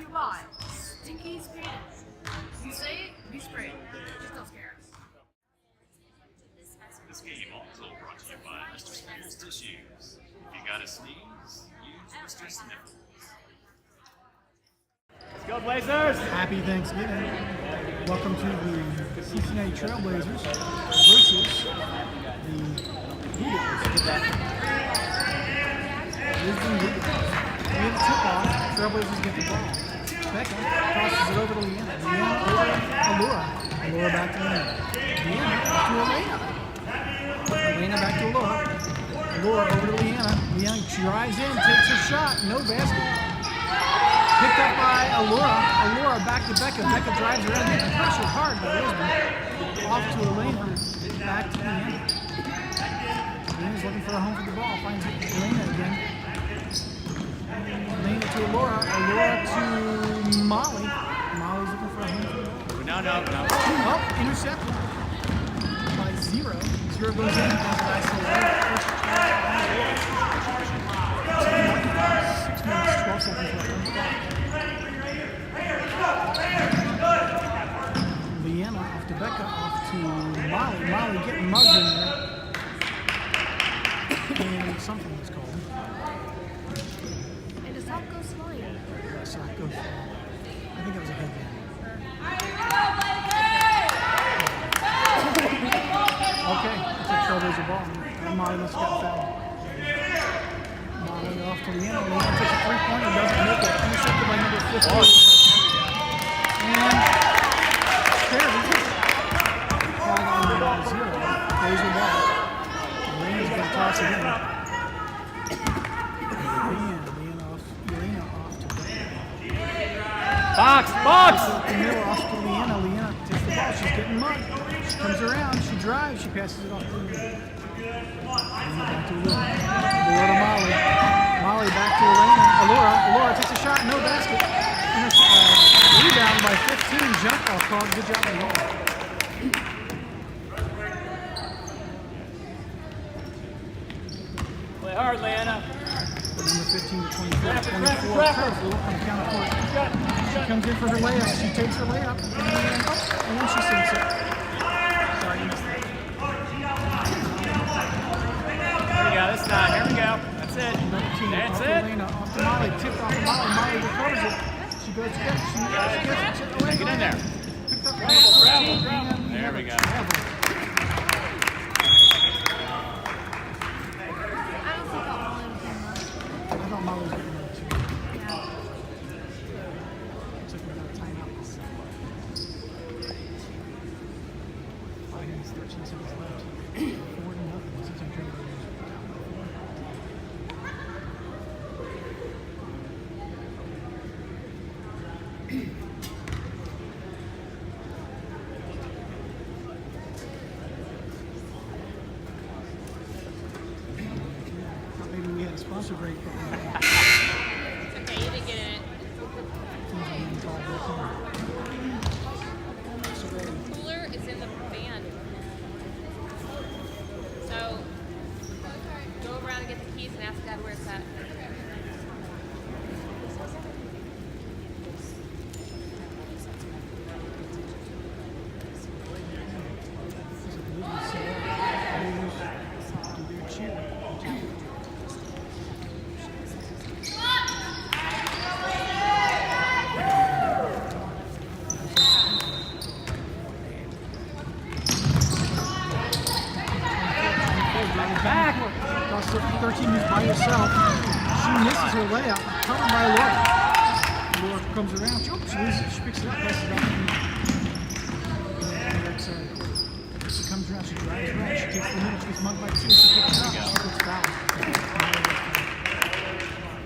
you by Stinky Spanish. You say it, be sprayed. Just don't scare us. This game also brought to you by Mr. Sniffles Tissues. If you gotta sneeze, use Mr. Sniffles. Let's go, Blazers! Happy Thanksgiving. Welcome to the Cincinnati Trailblazers versus the Lisbon. We have a tip-off. Trailblazers get the ball. Becca tosses it over to Leanna. Leanna over to Allura. Allura back to Leanna. Leanna to Elena. Elena back to Allura. Allura over to Leanna. Leanna drives in, takes a shot. No basket. Picked up by Allura. Allura back to Becca. Becca drives around, getting pressured hard by Lisbon. Off to Elena. Back to Leanna. Leanna's looking for a home for the ball. Finds Elena again. Elena to Allura. Allura to Molly. Molly's looking for a home for the ball. No. Oh, intercepted by Zero. Zero goes in. That's a nice little first try. 6 minutes, 12 seconds left on the clock. Leanna off to Becca, off to Molly. Molly getting mugged in there. And something was called. And the sock goes flying. Sock goes. I think it was a headband. Okay, it's a Trailblazer ball. Molly must have got fouled. Molly off to Leanna. Leanna takes a three-pointer, doesn't make it. Intercepted by number 15. And Fairly called on the Zero. Blazer ball. Leanna's going to toss it in. Leanna off to Becca. Box! The middle off to Leanna. Leanna takes the ball. She's getting mugged. She comes around. She drives. She passes it off to Leanna. Leanna back to Allura. Allura to Molly. Molly back to Elena. Allura takes a shot. No basket. Rebound by 15. Jump ball called. Good job, Allura. Play hard, Leanna. Number 15 to 24. 24. Travel on the counter court. She comes in for her layup. She takes her layup. And then she sinks it. Sorry, you missed that. Here we go, this time. Here we go. That's it. That's it. Elena off to Molly. Tipped off to Molly. Molly recovers it. She goes to get it. She gets it. Take it in there. Picked up by Travel. There we go. Travel. I thought Molly was getting it too. Looks like we got a timeout. 5 minutes, 13 seconds left. 4-0. Cincinnati Trailblazers down by 4. Maybe we had a sponsor break. It's okay, you didn't get it. The cooler is in the van. So, go around and get the keys and ask Dad where it's at. Back. Across 13 is by herself. She misses her layup. Covered by Laura. Laura comes around. She loses it. She picks it up. Passes it back to the She comes around. She drives around. She takes the middle. She gets mugged by 2. She picks it up. She gets fouled.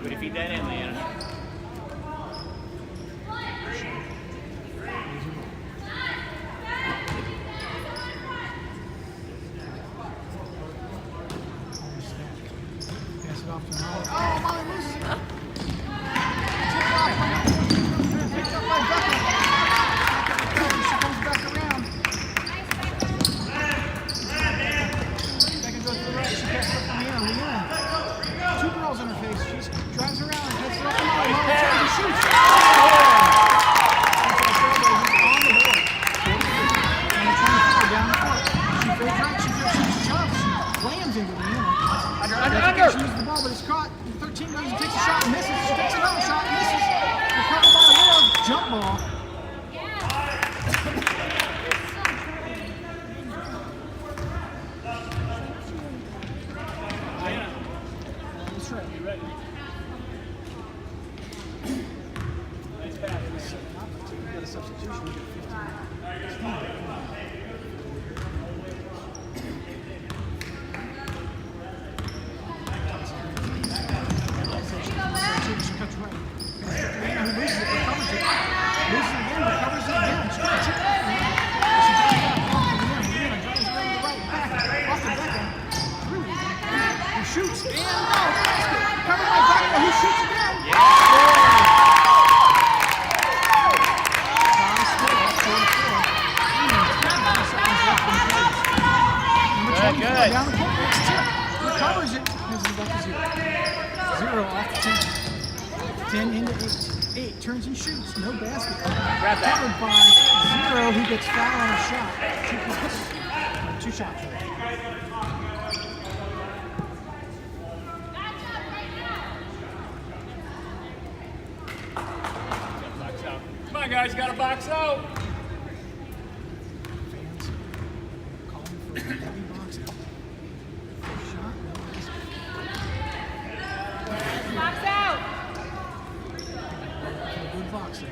Way to feed that in, Leanna. Pass it off to Molly. Oh, Molly loses it. Picked up by Becca. She comes back around. Becca goes to the right. She passes up to Leanna. Leanna. 2 girls in her face. She drives around and passes it off to Molly. Molly turns and shoots. foul, but it's caught. 13 goes and takes a shot and misses. She takes another shot and misses. Recovered by Laura. Jump ball. That's right. You ready? Nice pass. We got a substitution. We get 15. She cuts right. Leanna who loses it, recovers it. Loses it again, recovers it again. She gets it. She gets it back off to Leanna. Leanna drives it over the right. Back. Off to Becca. Through. Who shoots. And no. Basket. Recovered by Becca who shoots again. Yeah. Tie still. 4-4. 10 seconds left in the place. Number 24 Good. down the court. Makes tip. Recovers it. This is back to 0. 0 off the 10. 10 into 8. 8 turns and shoots. No basket. Grab that. Covered by 0 who gets fouled on a shot. 2 points. 2 shots. Box out. Come on, guys. Got to box out. Fans calling for a heavy box out. First shot. No basket. Box out. Good box there.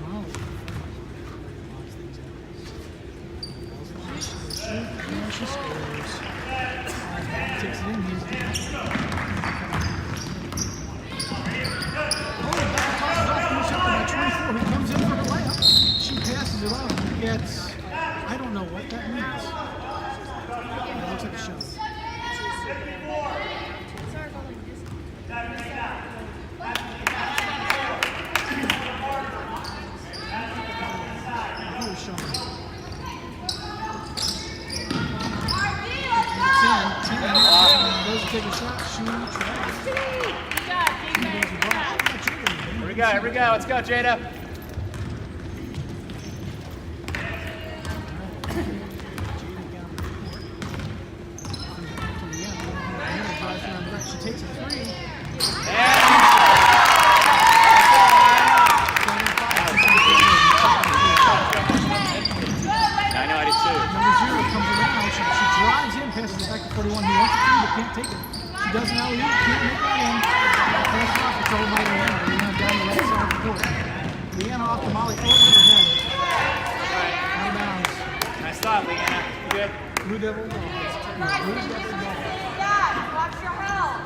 Molly. Box things out. And she scores. Takes it in. He's by 24, who comes in for the layup. She passes it off and gets, I don't know what that means. It looks like a shot. Who is showing? 10. Goes to take a shot. She tries. Here we go. Here we go. Let's go, Jada. She takes a 3. I know I did too. Number 0 comes around. She drives in, passes it back to 41. He wants it but can't take it. She doesn't know he can't make that in. Pass it off. It's all by Leanna. Leanna down the right side of the court. Leanna off to Molly over the head. Out of bounds. Nice stop, Leanna. You good? Blue Devil ball. Blue Devil ball. Watch your health.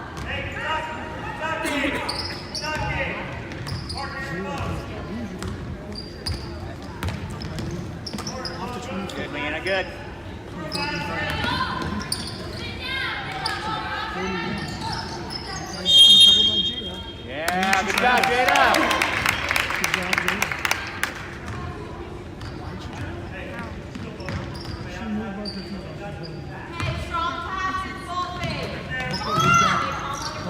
Off to 20. Good, Leanna. Good. 41. Covered by Jada. Yeah. Good job, Jada. Good job, Jada. She moved both her feet. Strong pass and full fade. Okay, we've got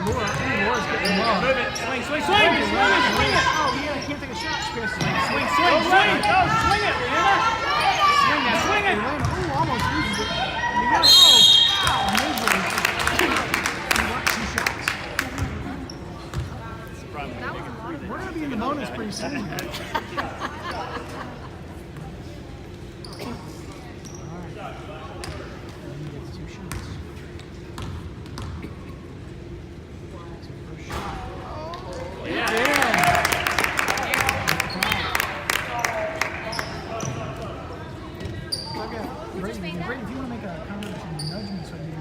Laura. Laura's getting low. Move it. Swing, swing, swing. Swing it. Oh, yeah, I can't take a shot. She passes it. Swing, swing, swing. Go, swing it, Leanna. Swing that, swing it. Elena, oh, almost loses it. You got it. Oh, wow, amazing. You got 2 shots. We're going to be in the bonus pretty soon. All right. He gets 2 shots. So first shot. Brayden, if you want to make a comment, you nudge me so you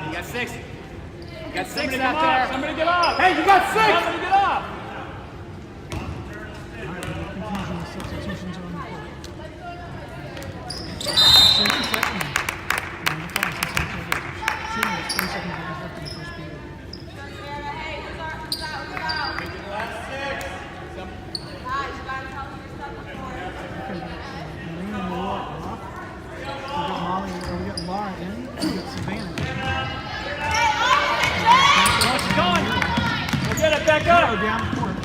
You got 6. You got 6 Somebody out get there. off. Somebody get off. Hey, you got 6. Somebody get off. confusion with substitutions on the court. 60 seconds. On the phone, Cincinnati Trailblazers. Shooting with 20 seconds left in the first period. Marina and Laura off. We got Molly, or we got Laura in. We got Savannah. She's going. We'll get it back Go up. down the court.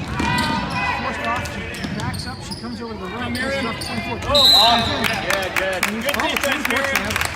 Forced off. She backs up. She comes over to the right. Passes off to 24. Oh, awesome. Good, good. And he's Good off defense, 24, so Miriam. that's-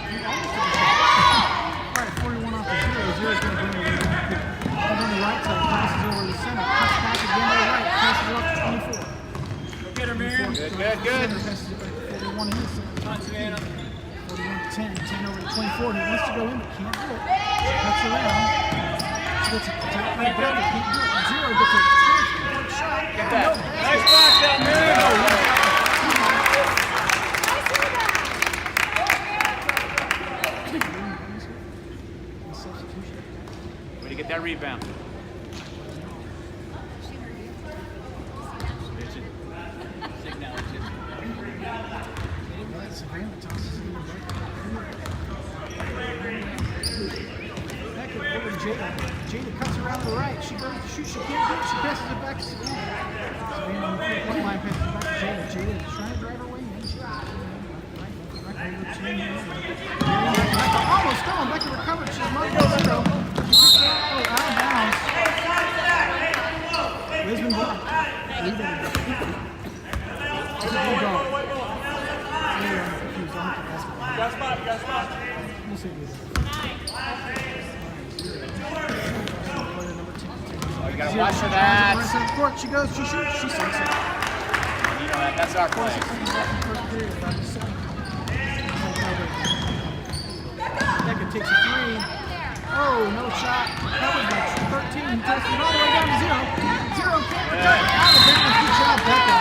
Alright, 41 off the zero. Zero's going to bring it over. Comes on the right side, passes over to the center. Cuts back again to the right, passes it up to 24. Go get her, Miriam. Good. Passes it back to 41 in the center. 41 to 10. 10 over to 24. He wants to go in, but can't do it. Cuts around. She gets a tap right back, but can't do it. Zero gets a 3-point shot. Get that. Nice box out, Miriam. Way to get that rebound. Savannah tosses it in the bucket. Back over to Jada. Jada cuts around the right. She goes to shoot. She can't do it. She passes it back to Savannah. Savannah on the 3-point line passes it back to Jada. Jada is trying to drive her way in. She right over to almost gone. Becky recovered. She's moving to zero. She picks it up out of bounds. Lisbon blocked. Got spot. We'll see you. Oh, you gotta watch for that. Court. She goes, she shoots, she sinks it. You know that. That's our play. Becca takes a three. Oh, no shot. Covered by 13. He takes it all the way down to zero. Zero can't return. Out of bounds. Good job, Becca.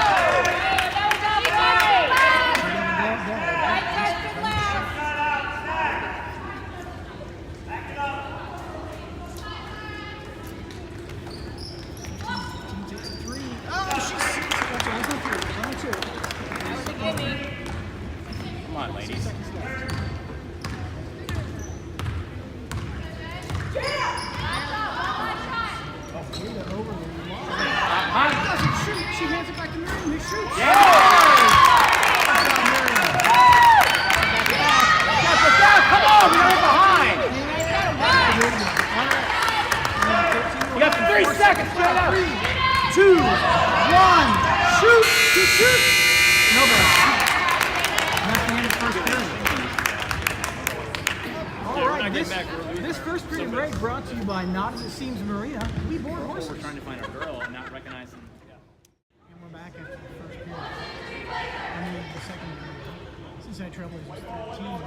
Come on, ladies. Doesn't shoot. She hands it back to Miriam, who shoots. Yeah! Come on, we are behind. You got 3 seconds. Get it up. 3, 2, 1. Shoot. She shoots. Nobody. That's the end of the first period. All right, this first period break brought to you by Not As It Seems Marina. We board horses. We're trying to find our girl and not recognizing. And we're back after the first period. I mean, the second period. Cincinnati Trailblazers 13.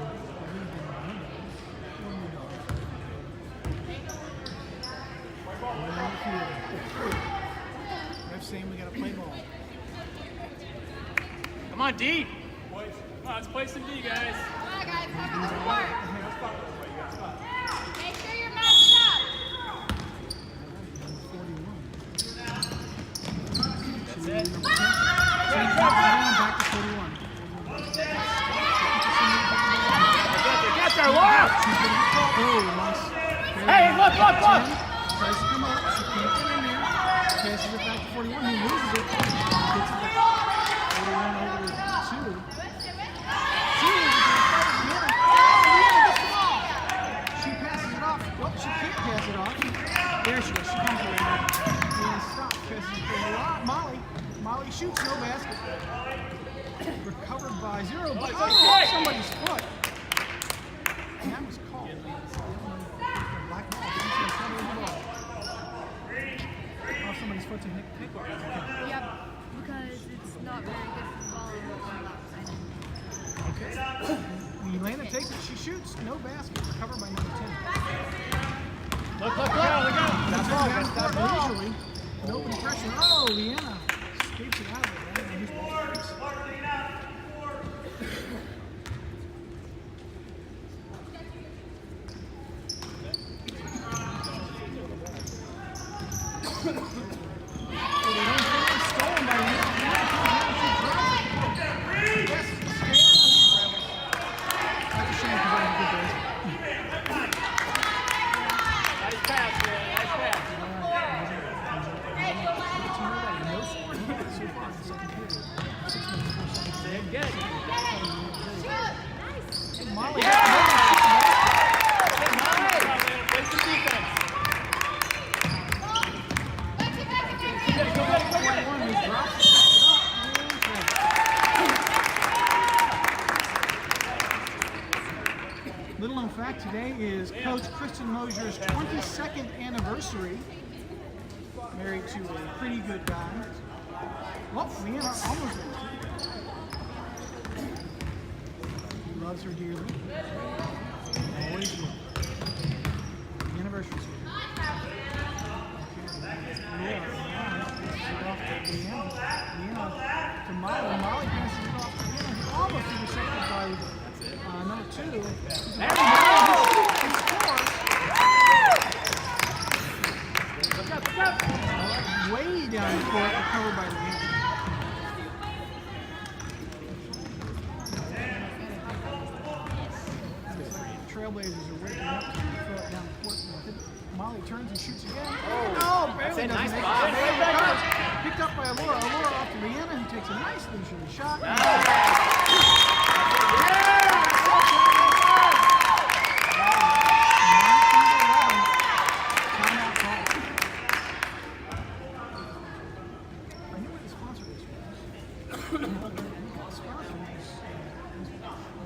Ref saying we gotta play ball. Come on, D. Come on, let's play some D, guys. Come on, guys. Make sure you're matched up. 41. That's it. Back to 41. Get there, Laura! Oh, nice. Hey, look! Tries to come up. She can't get in there. Passes it back to 41. He loses it. Gets it back. 41 over to 2. She passes it off. Well, she can't pass it off. There she goes. She comes around. And stops. Passes it to Molly. Molly shoots. No basket. Recovered by zero. But somebody's foot. And that was called. Black ball. Off somebody's foot to pick up. Yep, because it's not very good for the ball on that side. Okay. Elena takes it. She shoots. No basket. Recovered by number 10. Look. That's ball. Leisurely. No open pressure. Oh, Leanna escapes it out of it. I don't know who's ball it is. Little known fact today is Coach Kristen Mosier's 22nd anniversary. Married to a pretty good guy. Well, Leanna almost there. Loves her dearly. Always will. The anniversary's here. Leanna to Molly. Molly passes it off to Leanna, who almost intercepted by number 2. There we go! Way down the court, recovered by Leanna. Trailblazers are waking up to throw it down the court. Molly turns and shoots again. Oh, barely doesn't make it. Picked up by Allura. Allura off to Leanna, who takes a nice leisurely shot.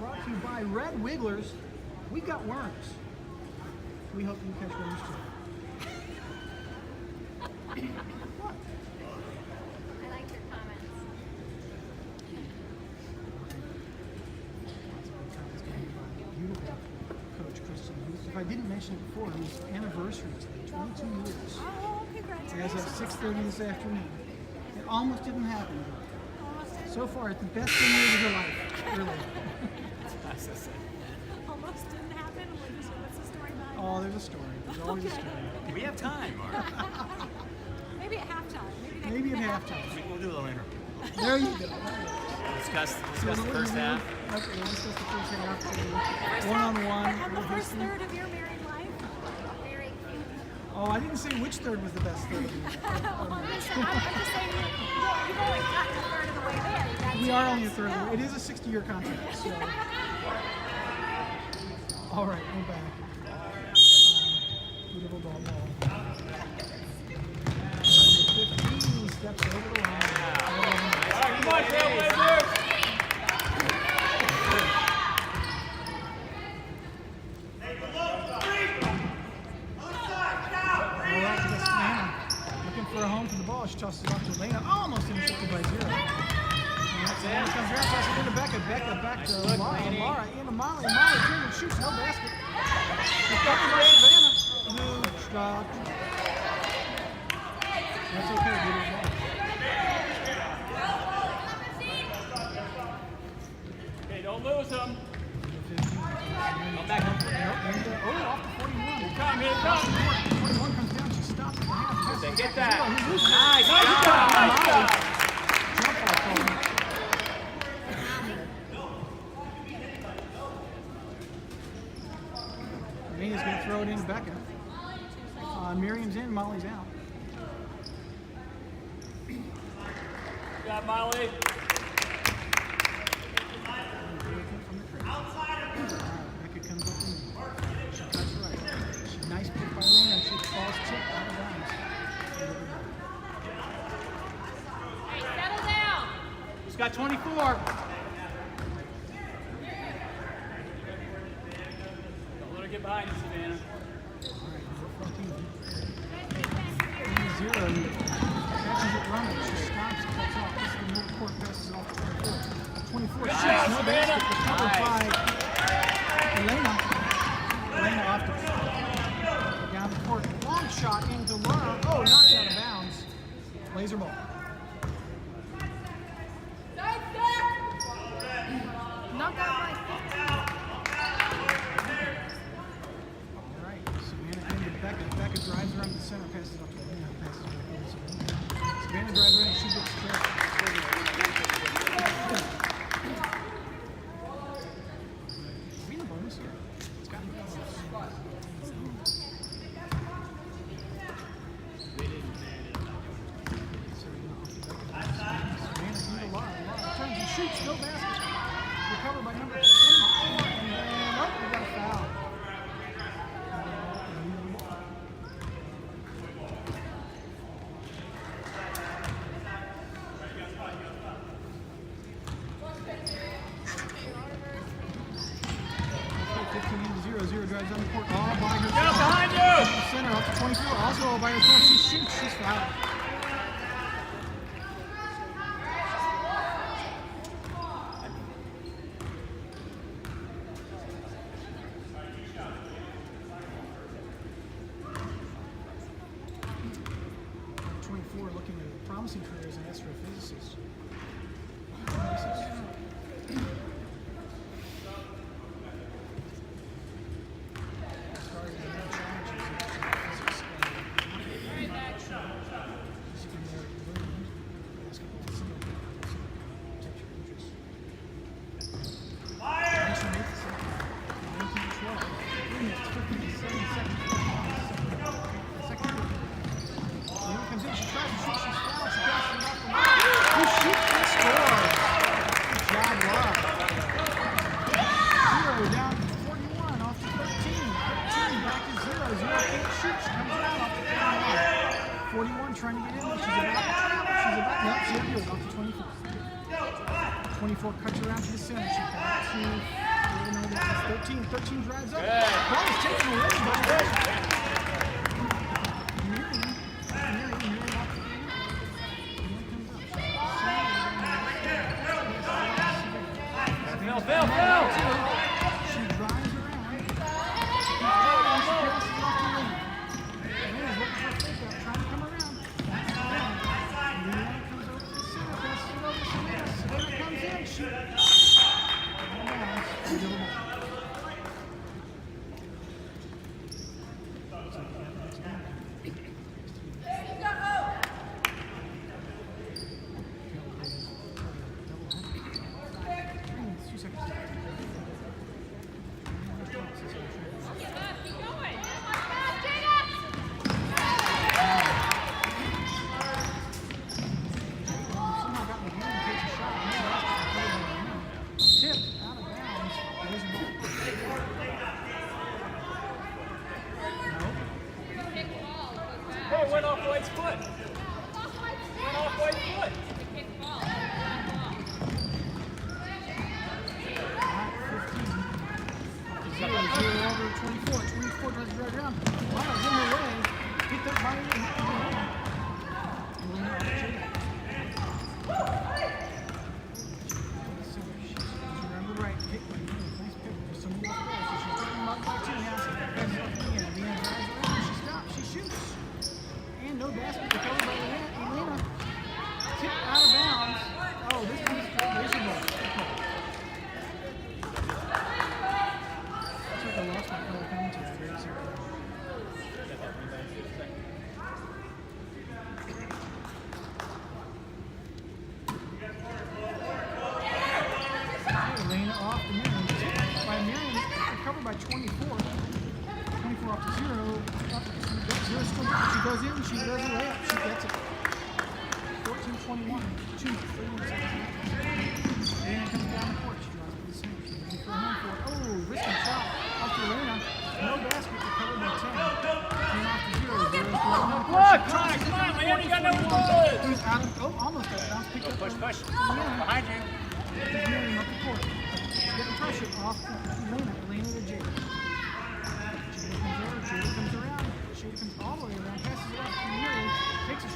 Brought to you by Red Wigglers. We got worms. We hope you catch worms too. What? I liked your comments. Beautiful Coach Kristen. If I didn't mention it before, it was anniversary today, 22 years. Oh, congratulations. As of 6:30 this afternoon. It almost didn't happen. So far, it's the best 10 years of your life. Really. Almost didn't happen. What's the story behind Oh, there's a story. There's always a story. We have time, Mark. Maybe at halftime. Maybe at halftime. We'll do a little interview. There you go. Discuss the first half. Okay, we'll discuss the first half. One-on-one. And the first third of your married life? Very cute. Oh, I didn't say which third was the best third. I'm just saying you've only gotten a third of the way there. You got We two are only a years to third. go. It is a 60-year contract. So. All right, we're back. Beautiful ball. Number 15 steps over the line. Come on, Trailblazers! Looking for a home for the ball. She tosses it off to Elena. Almost intercepted by 0. And comes around, passes into Becca. Becca back to Lara. Lara into Molly. Molly turns and shoots. No basket. Recovered by Savannah. Huge shot. That's okay. Good as well. Hey, don't lose them. 15. Come back. Nope. Off to 41. Here it comes. 41 comes down. She stops at the half. Passes Get to that. 0. He loses it. Nice job. Nice job. Jump ball call. Lena's going to throw it into Becca. Miriam's in, Molly's out. Good job, Molly. Becca comes up in. She cuts right. Nice pick by Lena. She falls tip out of bounds. Hey, settle down. She's got 24. Don't let her get behind you, Savannah. All right, number 14. 0. Catches it running. She stops, cuts off. This is the middle court, passes it off to 24. 24 shoots, no basket. Recovered by Elena. Elena off the down the court. Long shot into Laura. Oh, knocked out of bounds. Laser ball. Knocked out by 15. All right, Savannah into Becca. Becca drives around the center, passes off to Elena. Passes back over to Savannah. Savannah drives around. She gets straight. We in the bonus here. 0 drives on the court all by herself. Go behind you! Center up to 24, also all by herself. She shoots, she's fouled. Looking at a promising career as an astrophysicist. Trying to get in there. She's about, nope, she's up off to 24. 24 cuts around to the center. She's back to 13 drives up. Ball is taken away by Miriam off the Phil! She drives around. She passes off to Lena. Lena's looking for a fake out, trying to come around. Went off White's foot. Went off White's foot. Over 24. 24 tries to drive around. Wow, in her way. Picked up by remember right. Pick one. Nice pick. There's some more there. So she's taking them up by 2 now. She stops. She shoots. And no basket recovered by Elena. Tipped out of bounds. Oh, this one's Trailblazers. Looks like I lost my color commentary. Very serious. Elena off to Miriam. Tipped by Miriam. Recovered by 24. 24 off to 0. Zero still down. She goes in, she does a layup, she gets it. 14-21, 2-3 seconds. Elena comes down the court, she drives to the center. She's looking for a home court. Oh, risking shot off to Elena. No basket, recovered by 10. Came off to 0. 0 Come on, Leon, you got no ball. Who's out of, almost got it. Bounce picked up. Push. Elena. Behind you. There's Miriam up the court. She's getting pressure off Elena. Elena to Jada. Jada comes around. Shady comes all the way around, passes it off to Miriam,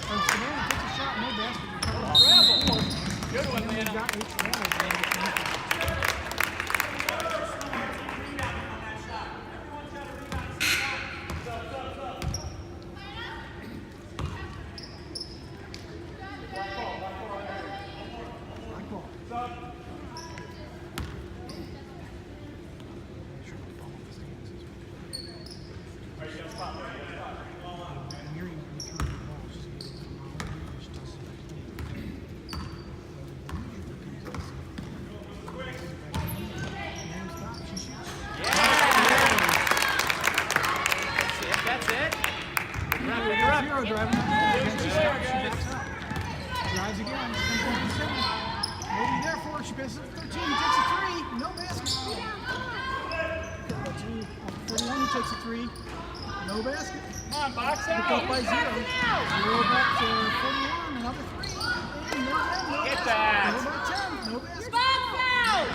Savannah takes a shot, no basket, recovered. Good one, Leona. Got 8 travels. Driving again, she stops, she backs up. Drives again, she comes into the center. Nobody there for her, she passes up 13, he takes a 3, no basket. 41, he takes a 3, no basket. Come on, box Picked out. up by 0. 0 back to 41, another 3. And no Get that. 0 by 10, no basket. Box out!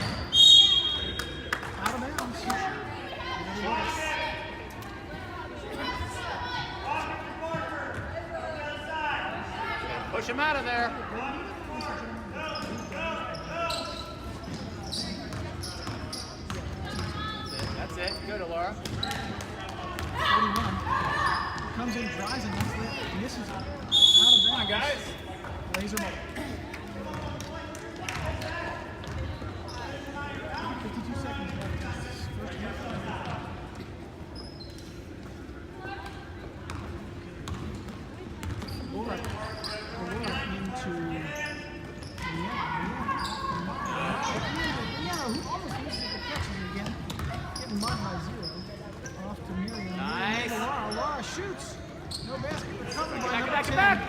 Out of bounds. Push him out of there. That's it. Good, Laura. 41. Comes in, drives, and misses out of bounds. Come on, guys. Laser ball. 52 seconds left. First half. Laura into who almost loses the catches again. Getting mud by 0. Off to Miriam. Nice. Laura shoots. No basket. Recovered by number Back, 10. back.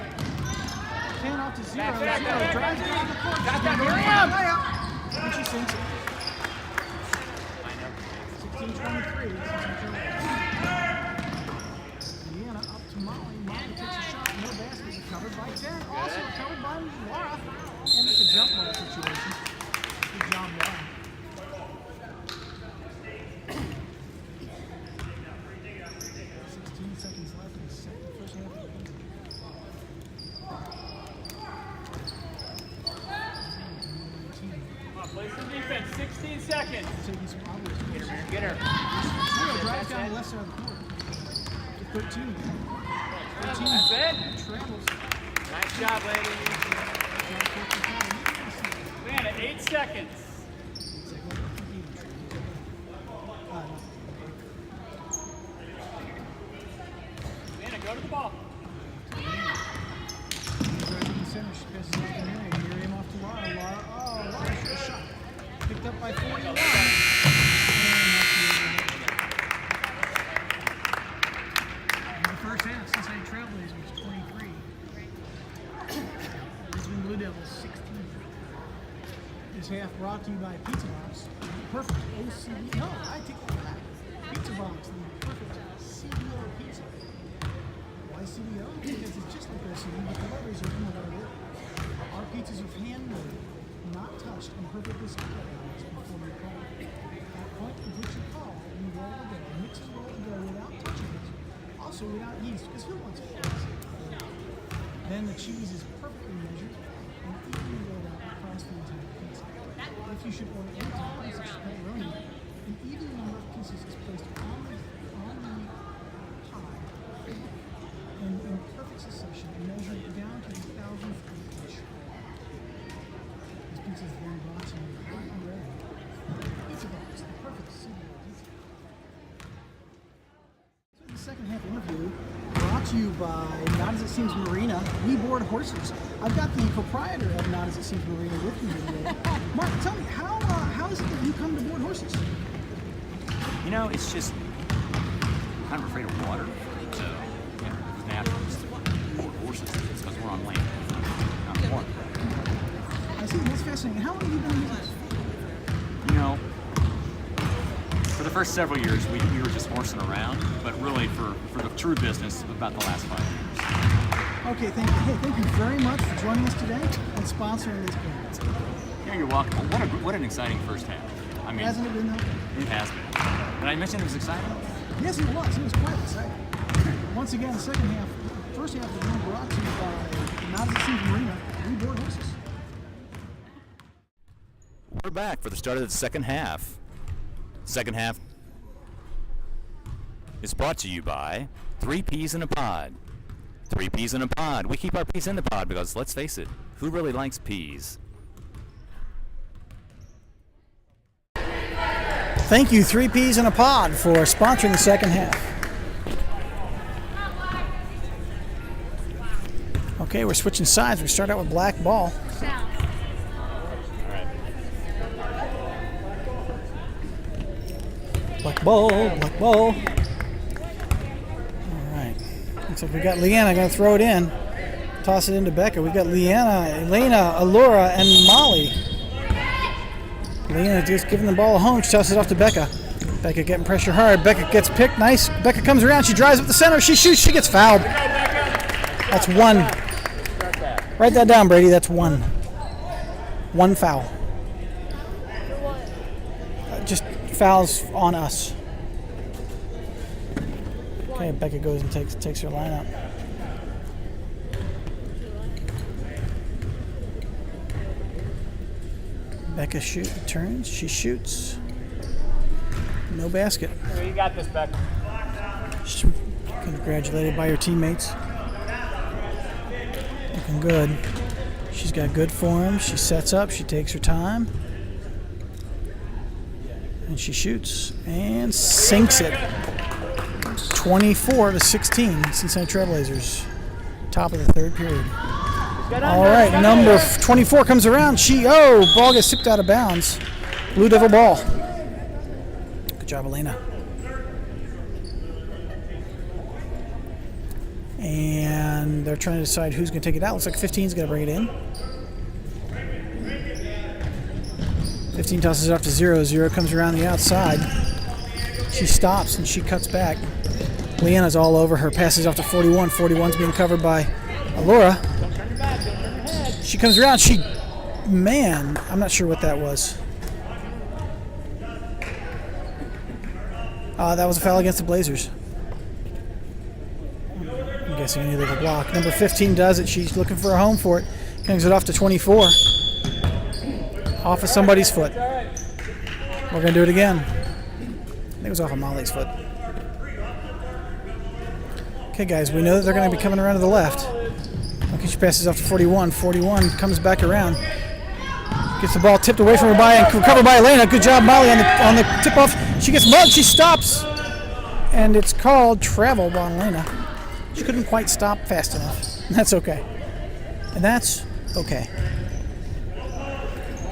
10 off to 0. Back, 0 back. drives down the court. Got that, Miriam. And she sinks it. 16-23. Deanna up to Molly. Molly takes a shot. No basket. Recovered by 10. Also recovered by Laura. And it's a jump ball situation. Good job, Laura. 16 seconds left in the first half of the game. Come on, play some defense. 16 seconds. Taking some obvious moves. Get her. Zero drives down the left side of the court. To 13. 13. That's it. Travels. Nice job, ladies. Man, 8 seconds. Man, go to the ball. Miriam off to Laura. Laura should have shot. Picked up by 41. In the first half, Cincinnati Trailblazers 23. Lisbon Blue Devils 16. This half brought to you by Pizza Box. Perfect OCD. No, I take that back. Pizza Box, the perfect CDO pizza. Why CDO? Because it's just like OCD, but the letters are in the right order. Our pizzas are handmade, not touched, and perfectly sterilized before you call. At point of which you call, you roll the dough, mix and roll the dough without touching it. Also without yeast, because who wants it? Then the cheese is perfectly measured and evenly rolled out across the entire pizza. If you should order any toppings such as pepperoni, an even number of pieces is placed on the pie and in perfect succession, measured down to the 1,000th inch. This pizza is then brought to you hot and ready. Pizza Box, the perfect CDO pizza. So the second half interview brought to you by Not As It Seems Marina. We board horses. I've got the proprietor of Not As It Seems Marina with me today. Mark, tell me, how is it that you come to board horses? You know, it's just I'm kind of afraid of water, so you know, it's natural just to board horses. It's because we're on land, not water. I see, that's fascinating. How long have you been doing this? You know, for the first several years, we were just horsing around, but really for the true business, about the last 5 years. Okay, thank you. Hey, thank you very much for joining us today and sponsoring this game. Yeah, you're welcome. What an exciting first half. I mean, Hasn't it been though? it has been. Did I mention it was exciting? Yes, it was. It was quite exciting. Once again, the second half, first half of the game brought to you by Not As It Seems Marina. We board horses. We're back for the start of the second half. Second half is brought to you by 3 Peas in a Pod. 3 Peas in a Pod. We keep our peas in the pod because, let's face it, who really likes peas? Thank you, 3 Peas in a Pod, for sponsoring the second half. Okay, we're switching sides. We start out with black ball. Black ball, black ball. All right. Looks like we got Leanna going to throw it in. Toss it into Becca. We got Leanna, Elena, Allura, and Molly. Leanna just giving the ball a home. She tosses it off to Becca. Becca getting pressure hard. Becca gets picked. Nice. Becca comes around. She drives up the center. She shoots. She gets fouled. That's 1. Write that down, Brady. That's 1. 1 foul. Just fouls on us. Okay, Becca goes and takes her lineup. Becca turns. She shoots. No basket. You got this, Beck. She's congratulated by her teammates. Looking good. She's got good form. She sets up. She takes her time. And she shoots and sinks it. 24-16, Cincinnati Trailblazers. Top of the third period. All right, number 24 comes around. Ball gets tipped out of bounds. Blue Devil ball. Good job, Elena. And they're trying to decide who's going to take it out. Looks like 15 is going to bring it in. 15 tosses it off to 0. 0 comes around the outside. She stops and she cuts back. Leanna's all over her. Passes off to 41. 41's being covered by Allura. She comes around. Man, I'm not sure what that was. That was a foul against the Blazers. I'm guessing an illegal block. Number 15 does it. She's looking for a home for it. Comes it off to 24. Off of somebody's foot. We're going to do it again. I think it was off of Molly's foot. Okay, guys, we know that they're going to be coming around to the left. Okay, she passes off to 41. 41 comes back around. Gets the ball tipped away from her and recovered by Elena. Good job, Molly, on the tip-off. She gets mugged. She stops. And it's called travel by Elena. She couldn't quite stop fast enough. That's okay. And that's okay.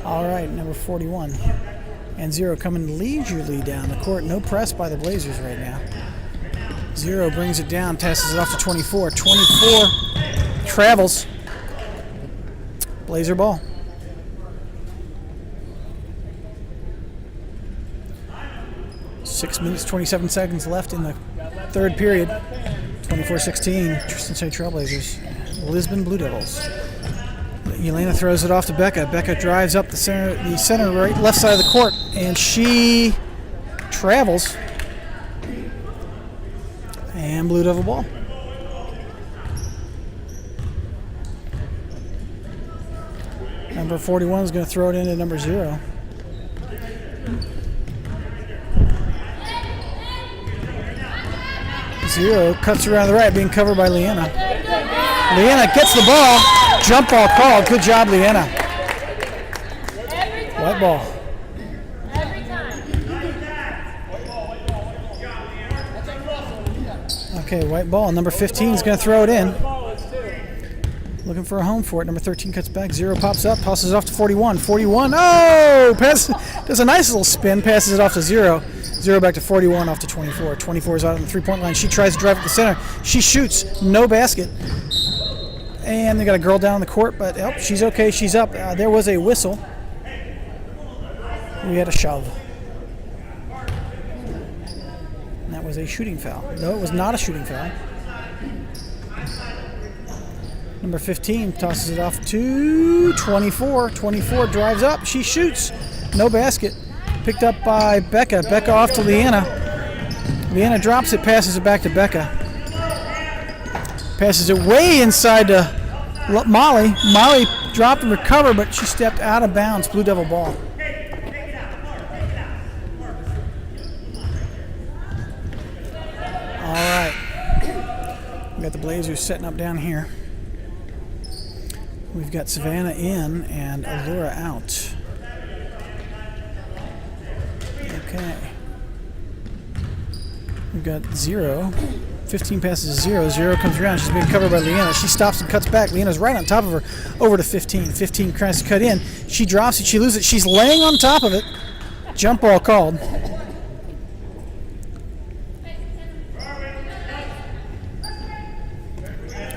All right, number 41. And 0 coming leisurely down the court. No press by the Blazers right now. 0 brings it down, passes it off to 24. 24 travels. Blazer ball. Six minutes, 27 seconds left in the third period. 24-16, Cincinnati Trailblazers. Lisbon Blue Devils. Elena throws it off to Becca. Becca drives up the center right left side of the court, and she travels. And Blue Devil ball. Number 41 is going to throw it into number 0. Zero cuts around the right, being covered by Leanna. Leanna gets the ball. Jump ball called. Good job, Leanna. White ball. Okay, white ball. Number 15 is going to throw it in. Looking for a home for it. Number 13 cuts back. 0 pops up. Tosses it off to 41. 41. Oh! Does a nice little spin. Passes it off to 0. 0 back to 41, off to 24. 24 is out on the three-point line. She tries to drive at the center. She shoots. No basket. And they got a girl down on the court, but she's okay. She's up. There was a whistle. We had a shove. And that was a shooting foul. No, it was not a shooting foul. Number 15 tosses it off to 24. 24 drives up. She shoots. No basket. Picked up by Becca. Becca off to Leanna. Leanna drops it, passes it back to Becca. Passes it way inside to Molly. Molly dropped and recovered, but she stepped out of bounds. Blue Devil ball. All right. We got the Blazers setting up down here. We've got Savannah in and Allura out. Okay. We've got 0. 15 passes to 0. 0 comes around. She's being covered by Leanna. She stops and cuts back. Leanna's right on top of her. Over to 15. 15 tries to cut in. She drops it. She loses it. She's laying on top of it. Jump ball called.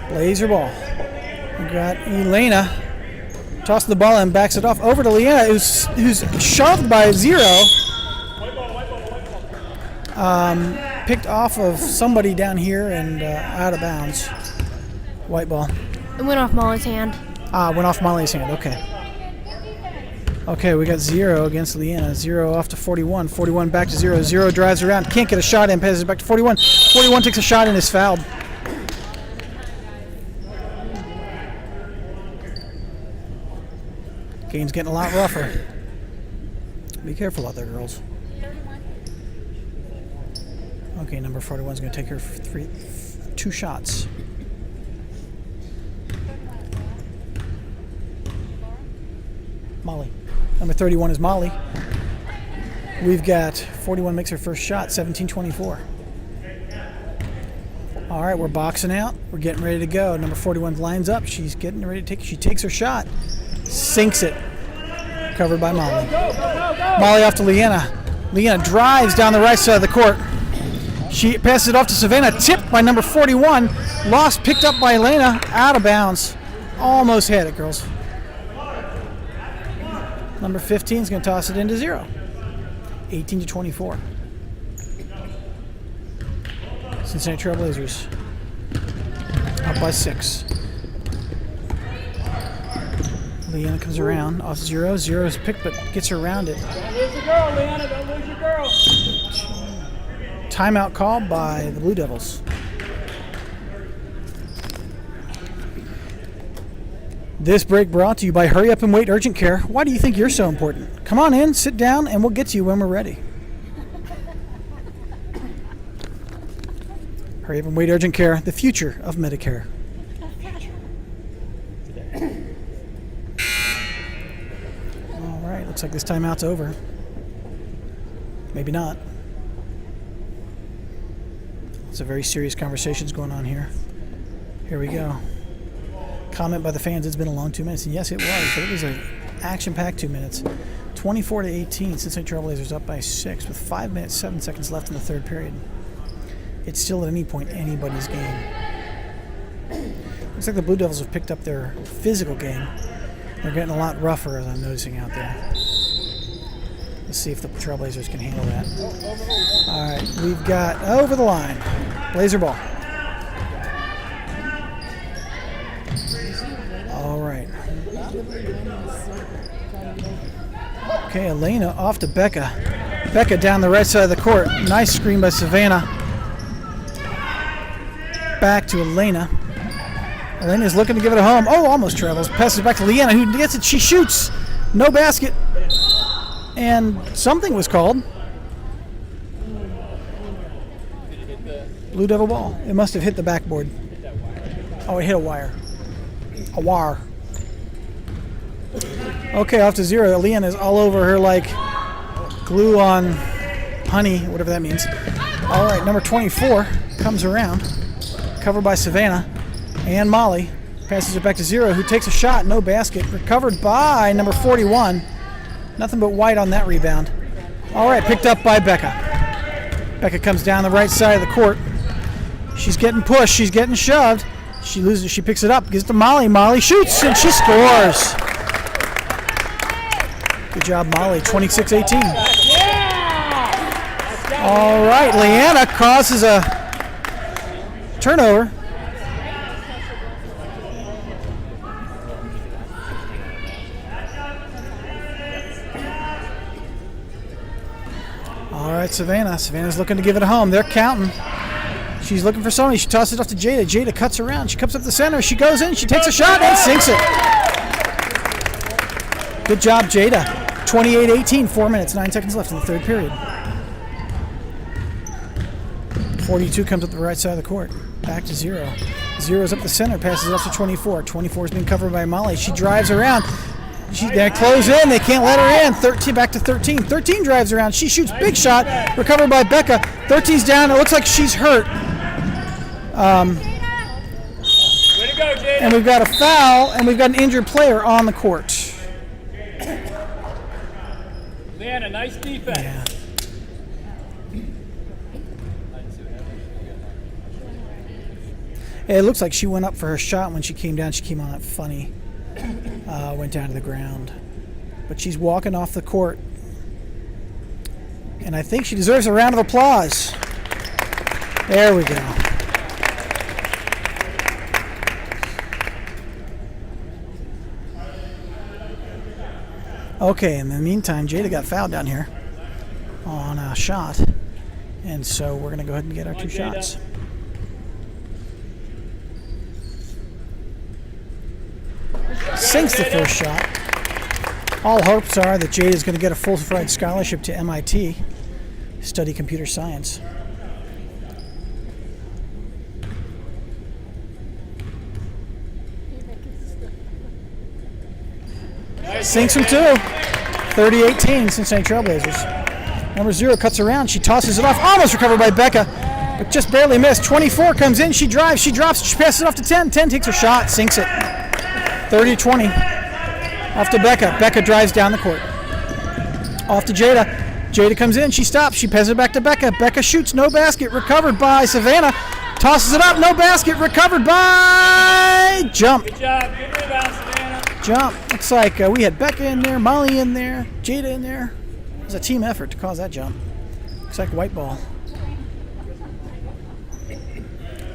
Blazer ball. We got Elena. Tosses the ball and backs it off. Over to Leanna, who's shoved by 0. Picked off of somebody down here and out of bounds. White ball. It went off Molly's hand. Went off Molly's hand. Okay. Okay, we got 0 against Leanna. 0 off to 41. 41 back to 0. 0 drives around. Can't get a shot in. Passes it back to 41. 41 takes a shot and is fouled. Game's getting a lot rougher. Be careful out there, girls. 31. Okay, number 41 is going to take her 2 shots. Molly. Number 31 is Molly. We've got 41 makes her first shot, 17-24. All right, we're boxing out. We're getting ready to go. Number 41 lines up. She's getting ready to take. She takes her shot, sinks it. Covered by Molly. Molly off to Leanna. Leanna drives down the right side of the court. She passes it off to Savannah. Tipped by number 41. Lost, picked up by Elena. Out of bounds. Almost had it, girls. Number 15 is going to toss it into 0. 18-24. Cincinnati Trailblazers up by 6. Leanna comes around off 0. 0 is picked, but gets her around it. Don't lose your girl, Leanna. Don't lose your girl. Timeout called by the Blue Devils. This break brought to you by Hurry Up and Wait Urgent Care. Why do you think you're so important? Come on in, sit down, and we'll get to you when we're ready. Hurry Up and Wait Urgent Care, the future of Medicare. All right, looks like this timeout's over. Maybe not. It's a very serious conversations going on here. Here we go. Comment by the fans, it's been a long 2 minutes. And yes, it was, but it was an action-packed 2 minutes. 24-18, Cincinnati Trailblazers up by 6 with 5 minutes, 7 seconds left in the third period. It's still at any point anybody's game. Looks like the Blue Devils have picked up their physical game. They're getting a lot rougher, as I'm noticing out there. Let's see if the Trailblazers can handle that. All right, we've got over the line. Blazer ball. All right. Okay, Elena off to Becca. Becca down the right side of the court. Nice screen by Savannah. Back to Elena. Elena's looking to give it a home. Oh, almost travels. Passes back to Leanna, who gets it. She shoots. No basket. And something was called. Blue Devil ball. It must have hit the backboard. Oh, it hit a wire. A wire. Okay, off to 0. Leanna's all over her like glue on honey, whatever that means. All right, number 24 comes around. Covered by Savannah and Molly. Passes it back to 0, who takes a shot. No basket. Recovered by number 41. Nothing but white on that rebound. All right, picked up by Becca. Becca comes down the right side of the court. She's getting pushed. She's getting shoved. She loses. She picks it up. Gives it to Molly. Molly shoots, and she scores. Good job, Molly. 26-18. All right, Leanna causes a turnover. All right, Savannah. Savannah's looking to give it a home. They're counting. She's looking for somebody. She tosses it off to Jada. Jada cuts around. She comes up the center. She goes in. She takes a shot and sinks it. Good job, Jada. 28-18. 4 minutes, 9 seconds left in the third period. 42 comes up the right side of the court. Back to 0. 0's up the center. Passes it off to 24. 24 is being covered by Molly. She drives around. They close in. They can't let her in. 13 back to 13. 13 drives around. She shoots. Big shot. Recovered by Becca. 13's down. It looks like she's hurt. Way to go, Jada. And we've got a foul, and we've got an injured player on the court. Leanna, nice defense. Yeah. It looks like she went up for her shot. When she came down, she came on it funny. Went down to the ground. But she's walking off the court. And I think she deserves a round of applause. There we go. Okay, in the meantime, Jada got fouled down here on a shot. And so we're going to go ahead and get our 2 shots. Sinks the first shot. All hopes are that Jade is going to get a full-ride scholarship to MIT, study computer science. Sinks from 2. 30-18, Cincinnati Trailblazers. Number 0 cuts around. She tosses it off. Almost recovered by Becca, but just barely missed. 24 comes in. She drives. She drops. She passes it off to 10. 10 takes her shot. Sinks it. 30-20. Off to Becca. Becca drives down the court. Off to Jada. Jada comes in. She stops. She passes it back to Becca. Becca shoots. No basket. Recovered by Savannah. Tosses it up. No basket. Recovered by Jump. Good job. Good rebound, Savannah. Jump. Looks like we had Becca in there, Molly in there, Jada in there. It was a team effort to cause that jump. Looks like white ball.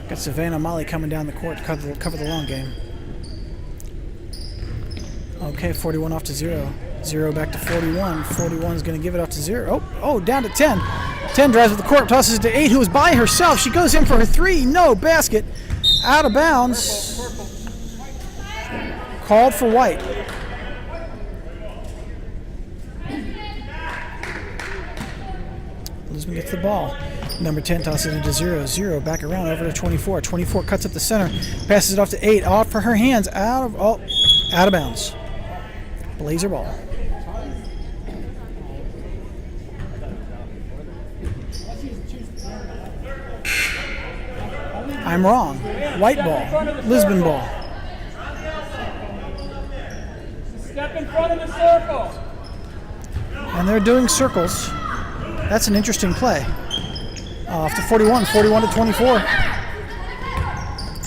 Got Savannah and Molly coming down the court to cover the long game. Okay, 41 off to 0. 0 back to 41. 41 is going to give it off to 0. Oh, down to 10. 10 drives with the court, tosses it to 8, who is by herself. She goes in for her 3. No basket. Out of bounds. Called for white. Lisbon gets the ball. Number 10 tosses it into 0. 0 back around over to 24. 24 cuts up the center. Passes it off to 8. Off for her hands. Out of bounds. Blazer ball. I'm wrong. White ball. Lisbon ball. Step in front of the circle. And they're doing circles. That's an interesting play. Off to 41. 41 to 24.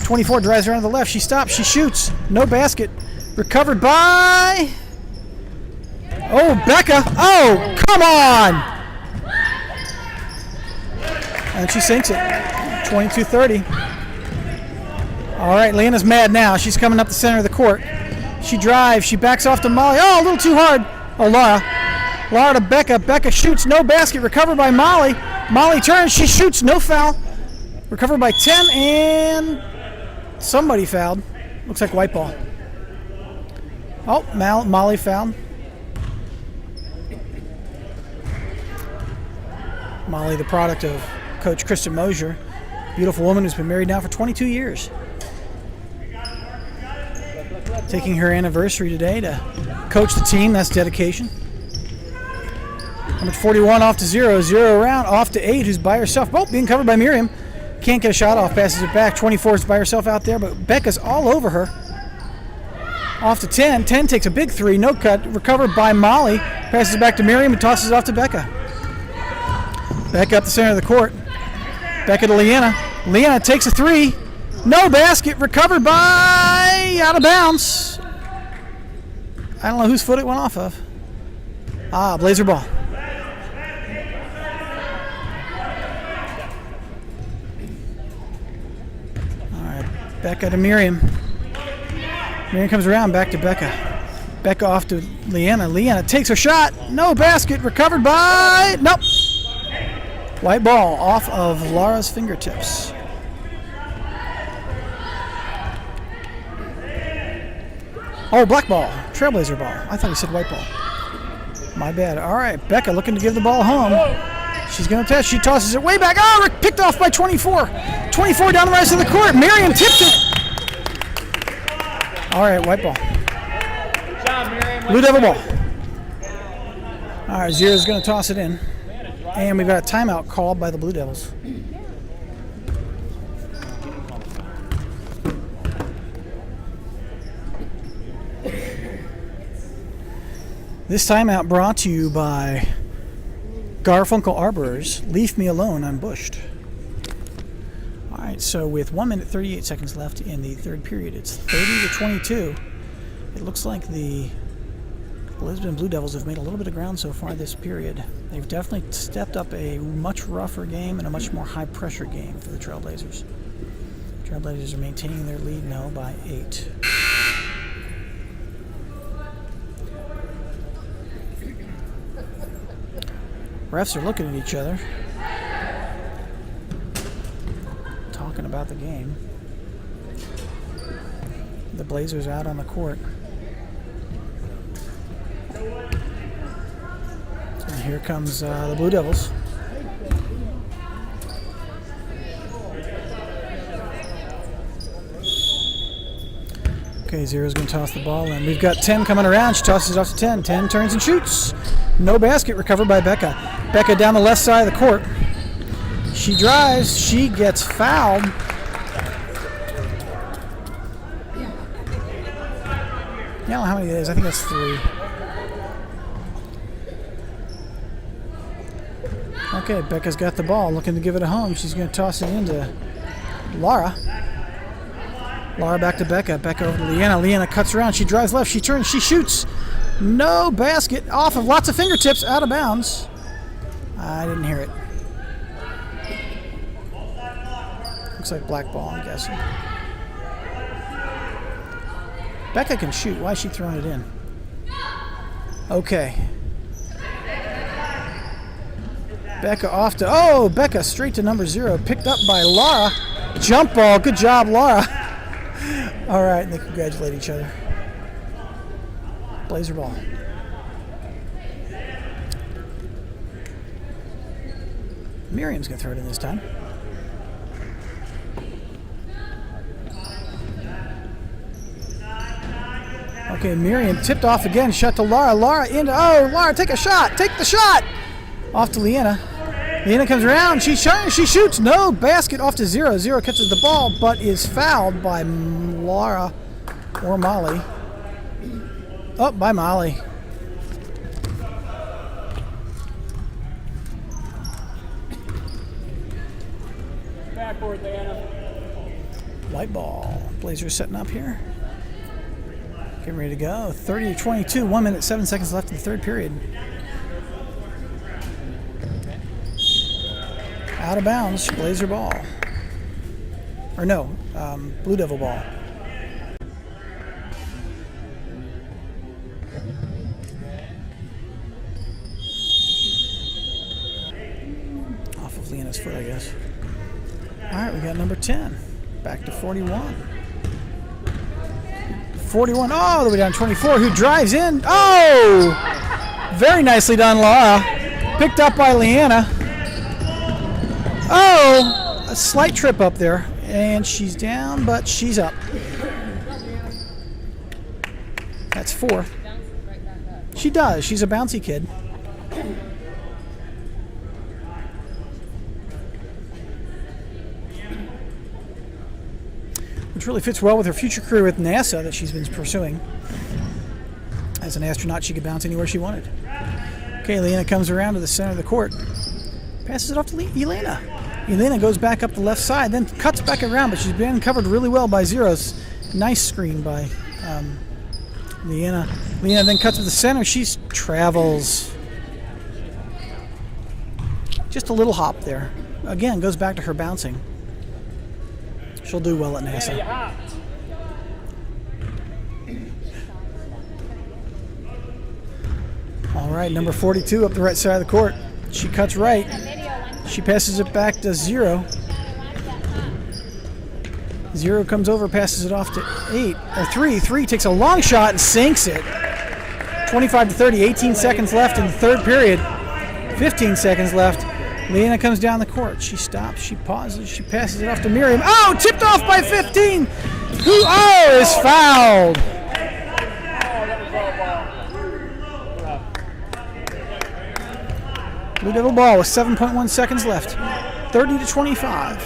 24 drives around to the left. She stops. She shoots. No basket. Recovered by... Oh, Becca. Oh, come on. And she sinks it. 22-30. All right, Leanna's mad now. She's coming up the center of the court. She drives. She backs off to Molly. Oh, a little too hard. Oh, Laura. Laura to Becca. Becca shoots. No basket. Recovered by Molly. Molly turns. She shoots. No foul. Recovered by 10, and somebody fouled. Looks like white ball. Oh, Molly fouled. Molly, the product of Coach Kristen Mosier. Beautiful woman who's been married now for 22 years. Taking her anniversary today to coach the team. That's dedication. Number 41 off to 0. 0 around. Off to 8, who's by herself. Oh, being covered by Miriam. Can't get a shot off. Passes it back. 24 is by herself out there, but Becca's all over her. Off to 10. 10 takes a big 3. No cut. Recovered by Molly. Passes it back to Miriam and tosses it off to Becca. Becca up the center of the court. Becca to Leanna. Leanna takes a 3. No basket. Recovered by... out of bounds. I don't know whose foot it went off of. Blazer ball. All right, Becca to Miriam. Miriam comes around, back to Becca. Becca off to Leanna. Leanna takes her shot. No basket. Recovered by... nope. White ball off of Laura's fingertips. Oh, black ball. Trailblazer ball. I thought he said white ball. My bad. All right, Becca looking to give the ball home. She's going to test. She tosses it way back. Oh, picked off by 24. 24 down the right side of the court. Miriam tipped it. All right, white ball. Good job, Miriam. Blue Devil ball. All right, Zira's going to toss it in. And we've got a timeout called by the Blue Devils. This timeout brought to you by Garfunkel Arborers. Leave me alone, I'm bushed. All right, so with 1 minute 38 seconds left in the third period, it's 30-22. It looks like the Lisbon Blue Devils have made a little bit of ground so far this period. They've definitely stepped up a much rougher game and a much more high-pressure game for the Trailblazers. Trailblazers are maintaining their lead now by 8. Refs are looking at each other, talking about the game. The Blazers out on the court. And here comes the Blue Devils. Okay, Zero's going to toss the ball in. We've got 10 coming around. She tosses it off to 10. 10 turns and shoots. No basket. Recovered by Becca. Becca down the left side of the court. She drives. She gets fouled. I don't know how many it is. I think that's 3. Okay, Becca's got the ball. Looking to give it a home. She's going to toss it into Laura. Laura back to Becca. Becca over to Leanna. Leanna cuts around. She drives left. She turns. She shoots. No basket. Off of lots of fingertips. Out of bounds. I didn't hear it. Looks like black ball, I'm guessing. Becca can shoot. Why is she throwing it in? Okay. Becca off to... Oh, Becca straight to number 0. Picked up by Laura. Jump ball. Good job, Laura. All right, and they congratulate each other. Blazer ball. Miriam's going to throw it in this time. Okay, Miriam tipped off again. Shot to Laura. Laura into... Oh, Laura, take a shot. Take the shot. Off to Leanna. Leanna comes around. She shoots. No basket. Off to 0. 0 catches the ball, but is fouled by Laura or Molly. Oh, by Molly. Backboard, Leanna. White ball. Blazers setting up here. Getting ready to go. 30-22. 1 minute, 7 seconds left in the third period. Out of bounds. Blazer ball. Or no, Blue Devil ball. Off of Leanna's foot, I guess. All right, we got number 10. Back to 41. 41, all the way down 24, who drives in. Oh! Very nicely done, Laura. Picked up by Leanna. Oh! A slight trip up there. And she's down, but she's up. That's 4. She does. She's a bouncy kid. Which really fits well with her future career with NASA that she's been pursuing. As an astronaut, she could bounce anywhere she wanted. Okay, Leanna comes around to the center of the court. Passes it off to Elena. Elena goes back up the left side, then cuts back around, but she's been covered really well by Zeros. Nice screen by Leanna. Leanna then cuts to the center. She travels. Just a little hop there. Again, goes back to her bouncing. She'll do well at NASA. All right, number 42 up the right side of the court. She cuts right. She passes it back to 0. 0 comes over, passes it off to 8 or 3. 3 takes a long shot and sinks it. 25-30, 18 seconds left in the third period. 15 seconds left. Leanna comes down the court. She stops. She pauses. She passes it off to Miriam. Oh, tipped off by 15. Who is fouled? Blue Devil ball with 7.1 seconds left. 30-25.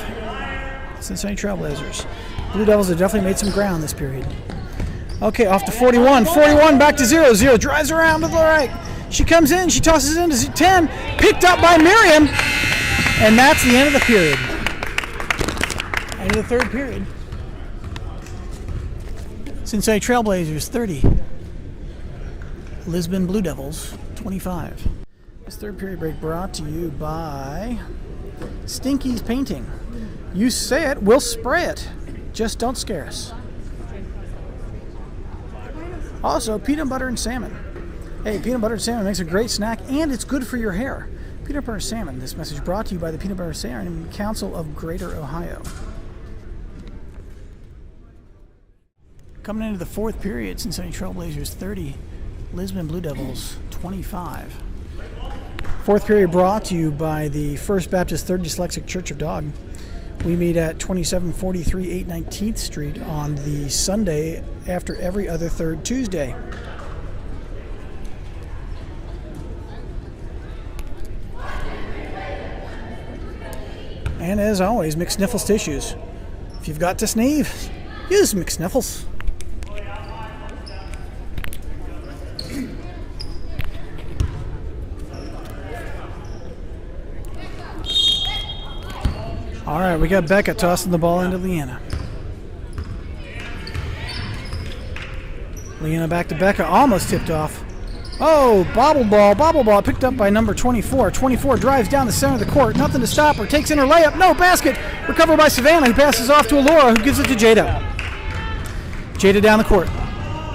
Cincinnati Trailblazers. Blue Devils have definitely made some ground this period. Okay, off to 41. 41 back to 0. 0 drives around to the right. She comes in. She tosses it into 10. Picked up by Miriam. And that's the end of the period. End of the third period. Cincinnati Trailblazers 30. Lisbon Blue Devils 25. This third period break brought to you by Stinky's Painting. You say it, we'll spray it. Just don't scare us. Also, peanut butter and salmon. Hey, peanut butter and salmon makes a great snack, and it's good for your hair. Peanut butter salmon. This message brought to you by the Peanut Butter Salmon Council of Greater Ohio. Coming into the fourth period, Cincinnati Trailblazers 30, Lisbon Blue Devils 25. Fourth period brought to you by the First Baptist Third Dyslexic Church of Dog. We meet at 2743 8 19th Street on the Sunday after every other third Tuesday. And as always, McSniffles tissues. If you've got to sneeze, use McSniffles. All right, we got Becca tossing the ball into Leanna. Leanna back to Becca, almost tipped off. Oh, bobble ball picked up by number 24. 24 drives down the center of the court. Nothing to stop her. Takes in her layup. No basket. Recovered by Savannah, who passes off to Alora, who gives it to Jada. Jada down the court.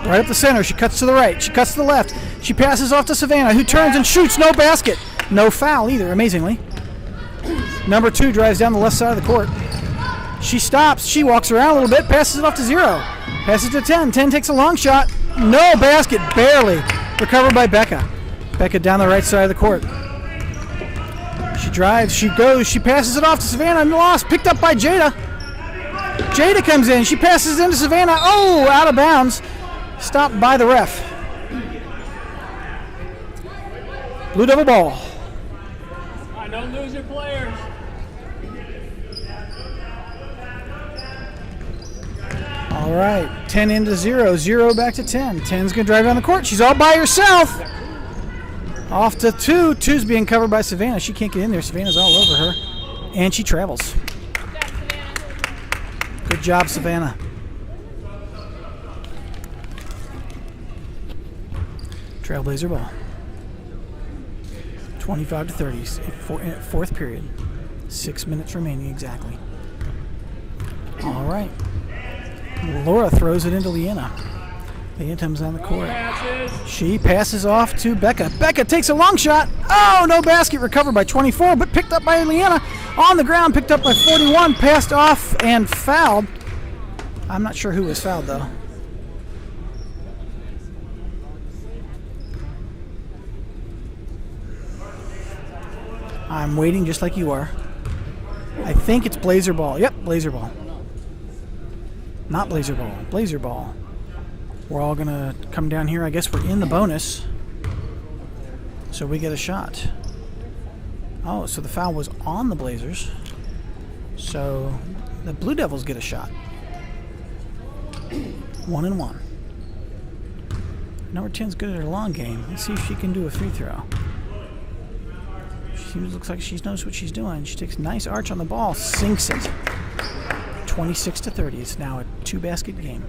Right up the center. She cuts to the right. She cuts to the left. She passes off to Savannah, who turns and shoots. No basket. No foul either, amazingly. Number 2 drives down the left side of the court. She stops. She walks around a little bit. Passes it off to 0. Passes to 10. 10 takes a long shot. No basket. Barely. Recovered by Becca. Becca down the right side of the court. She drives. She goes. She passes it off to Savannah and lost. Picked up by Jada. Jada comes in. She passes it into Savannah. Oh, out of bounds. Stopped by the ref. Blue Devil ball. Don't lose your players. All right, 10 into 0, 0 back to 10. 10's going to drive down the court. She's all by herself. Off to 2. 2's being covered by Savannah. She can't get in there. Savannah's all over her. And she travels. Good job, Savannah. Trailblazer ball. 25 to 30, fourth period. 6 minutes remaining exactly. All right. Laura throws it into Leanna. Leanna comes on the court. She passes off to Becca. Becca takes a long shot. Oh, no basket. Recovered by 24, but picked up by Leanna. On the ground, picked up by 41. Passed off and fouled. I'm not sure who was fouled, though. I'm waiting just like you are. I think it's Blazer ball. Yep, Blazer ball. Not Blazer ball. Blazer ball. We're all going to come down here. I guess we're in the bonus. So we get a shot. Oh, so the foul was on the Blazers. So the Blue Devils get a shot. 1-1. Number 10's good at her long game. Let's see if she can do a free throw. She looks like she knows what she's doing. She takes a nice arch on the ball, sinks it. 26 to 30. It's now a 2-basket game.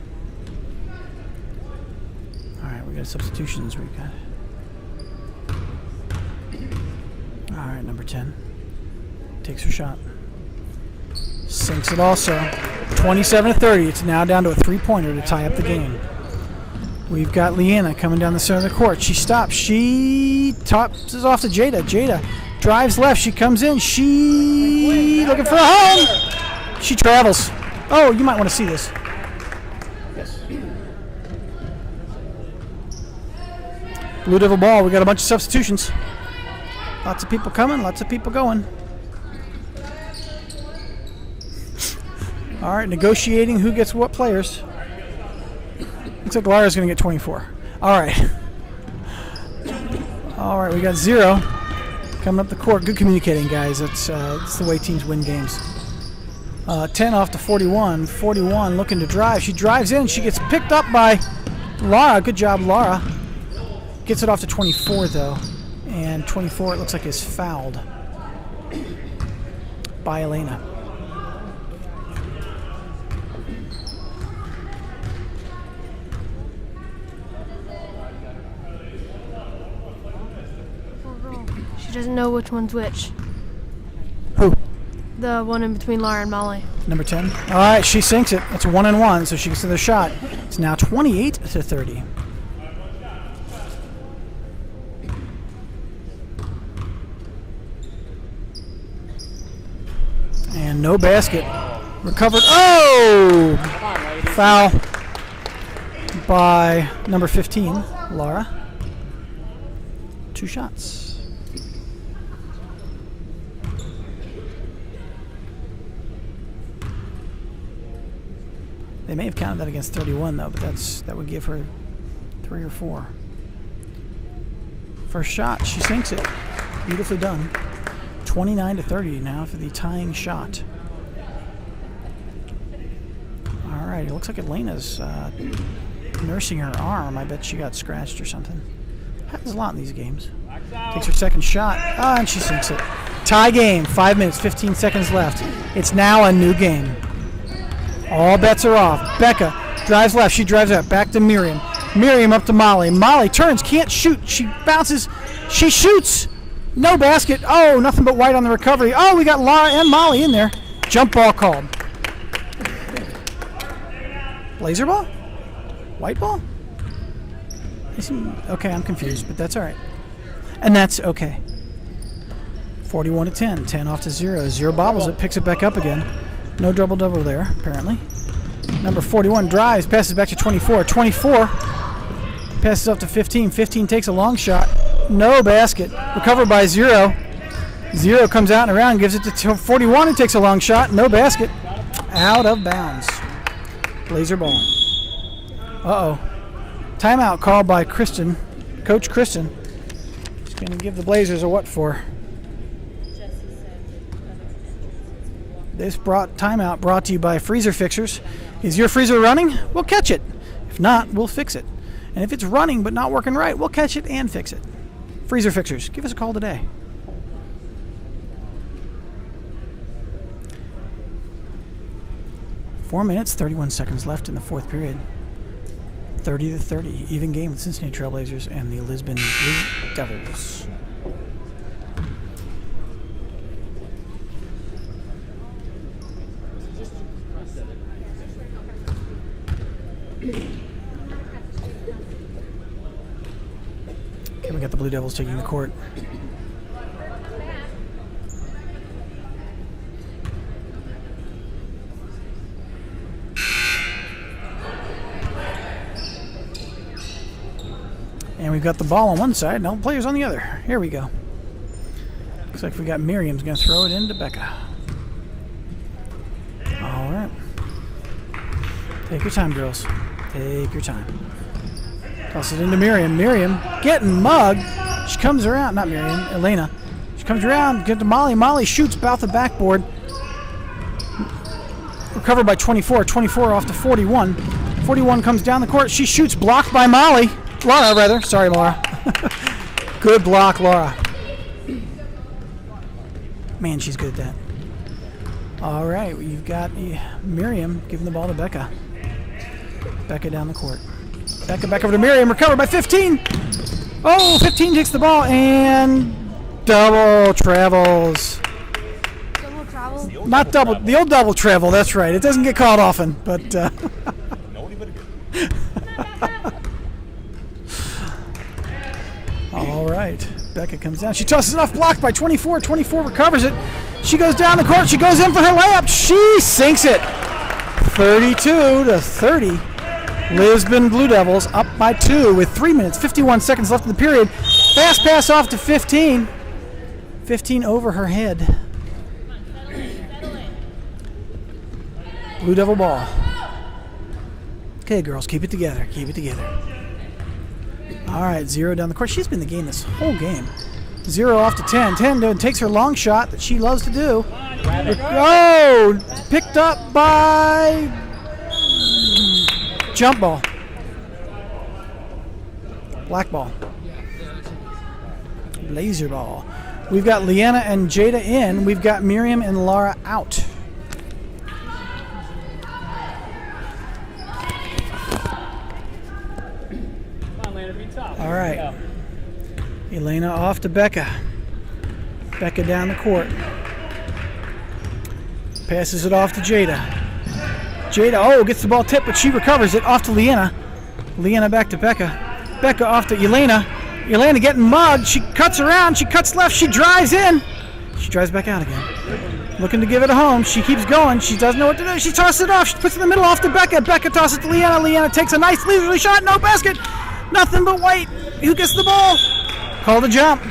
All right, we got substitutions. We got. All right, number 10 takes her shot, sinks it also. 27 to 30. It's now down to a 3-pointer to tie up the game. We've got Leanna coming down the center of the court. She stops. She tops it off to Jada. Jada drives left. She comes in. She looking for a home. She travels. Oh, you might want to see this. Yes. Blue Devil ball. We got a bunch of substitutions. Lots of people coming. Lots of people going. All right, negotiating who gets what players. Looks like Lara's going to get 24. All right. All right, we got 0 coming up the court. Good communicating, guys. That's the way teams win games. 10 off to 41. 41 looking to drive. She drives in. She gets picked up by Lara. Good job, Lara. Gets it off to 24, though. And 24, it looks like, is fouled by Elena. She doesn't know which one's which. Who? The one in between Lara and Molly. Number 10. All right, she sinks it. It's 1-1, so she gets another shot. It's now 28 to 30. And no basket. Recovered. Oh! Foul by number 15, Lara. 2 shots. They may have counted that against 31 though, but that would give her 3 or 4. First shot, she sinks it. Beautifully done. 29-30 now for the tying shot. All right, it looks like Elena's nursing her arm. I bet she got scratched or something. Happens a lot in these games. Takes her second shot, and she sinks it. Tie game, 5 minutes, 15 seconds left. It's now a new game. All bets are off. Becca drives left, she drives out, back to Miriam. Miriam up to Molly. Molly turns, can't shoot. She bounces, she shoots. No basket. Oh, nothing but white on the recovery. Oh, we got Laura and Molly in there. Jump ball called. Blazer ball? White ball? Okay, I'm confused, but that's all right. And that's okay. 41-10. 10 off to 0. 0 bobbles it, picks it back up again. No double-double there, apparently. Number 41 drives, passes back to 24. 24 passes up to 15. 15 takes a long shot. No basket. Recovered by 0. 0 comes out and around, gives it to 41 who takes a long shot. No basket. Out of bounds. Blazer ball. Uh-oh. Timeout called by Kristen. Coach Kristen. She's going to give the Blazers a what for? This timeout brought to you by Freezer Fixers. Is your freezer running? We'll catch it. If not, we'll fix it. And if it's running but not working right, we'll catch it and fix it. Freezer Fixers, give us a call today. Four minutes, 31 seconds left in the fourth period. 30-30, even game with Cincinnati Trailblazers and the Lisbon Blue Devils. Okay, we got the Blue Devils taking the court. And we've got the ball on one side, and all the players on the other. Here we go. Looks like we got Miriam's going to throw it into Becca. All right. Take your time, girls. Take your time. Toss it into Miriam. Miriam getting mugged. She comes around. Not Miriam, Elena. She comes around, get to Molly. Molly shoots about the backboard. Recovered by 24. 24 off to 41. 41 comes down the court. She shoots, blocked by Molly. Laura, rather. Sorry, Laura. Good block, Laura. Man, she's good at that. All right, you've got Miriam giving the ball to Becca. Becca down the court. Becca back over to Miriam. Recovered by 15. Oh, 15 takes the ball and double travels. Double travel? Not double. The old double travel, that's right. It doesn't get called often, but... All right. Becca comes down. She tosses it off, blocked by 24. 24 recovers it. She goes down the court. She goes in for her layup. She sinks it. 32-30. Lisbon Blue Devils up by 2 with 3 minutes, 51 seconds left in the period. Fast pass off to 15. 15 over her head. Blue Devil ball. Okay, girls, keep it together. Keep it together. All right, 0 down the court. She's been in the game this whole game. 0 off to 10. 10 takes her long shot that she loves to do. Oh, picked up by jump ball. Black ball. Laser ball. We've got Leanna and Jada in. We've got Miriam and Laura out. All right. Elena off to Becca. Becca down the court. Passes it off to Jada. Jada, gets the ball tipped, but she recovers it. Off to Leanna. Leanna back to Becca. Becca off to Elena. Elena getting mugged. She cuts around. She cuts left. She drives in. She drives back out again. Looking to give it a home. She keeps going. She doesn't know what to do. She tosses it off. She puts it in the middle off to Becca. Becca tosses it to Leanna. Leanna takes a nice leisurely shot. No basket. Nothing but white. Who gets the ball? Call the jump.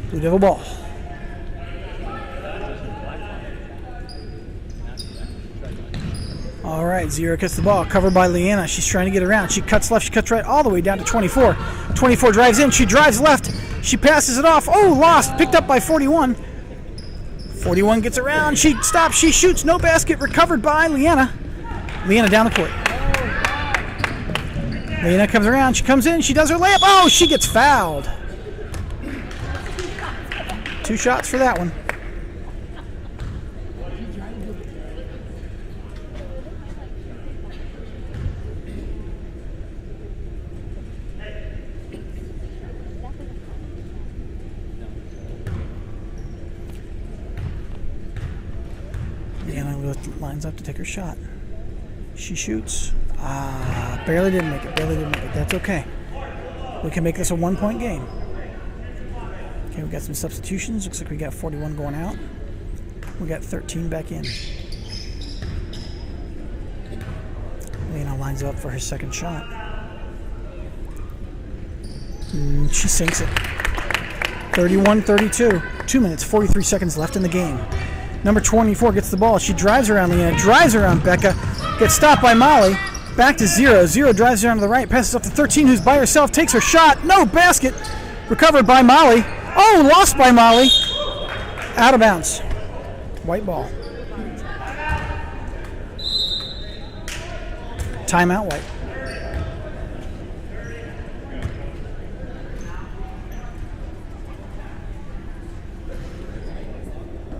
Blue Devil ball. All right, Zero gets the ball, covered by Leanna. She's trying to get around. She cuts left, she cuts right, all the way down to 24. 24 drives in, she drives left. She passes it off. Oh, lost. Picked up by 41. 41 gets around. She stops. She shoots. No basket. Recovered by Leanna. Leanna down the court. Leanna comes around. She comes in. She does her layup. Oh, she gets fouled. 2 shots for that one. Lines up to take her shot. She shoots. Barely didn't make it. Barely didn't make it. That's okay. We can make this a 1-point game. Okay, we got some substitutions. Looks like we got 41 going out. We got 13 back in. Lena lines up for her second shot. She sinks it. 31-32. 2 minutes, 43 seconds left in the game. Number 24 gets the ball. She drives around Leanna, drives around Becca, gets stopped by Molly. Back to Zero. Zero drives around to the right, passes up to 13, who's by herself, takes her shot. No basket. Recovered by Molly. Oh, lost by Molly. Out of bounds. White ball. Timeout, White.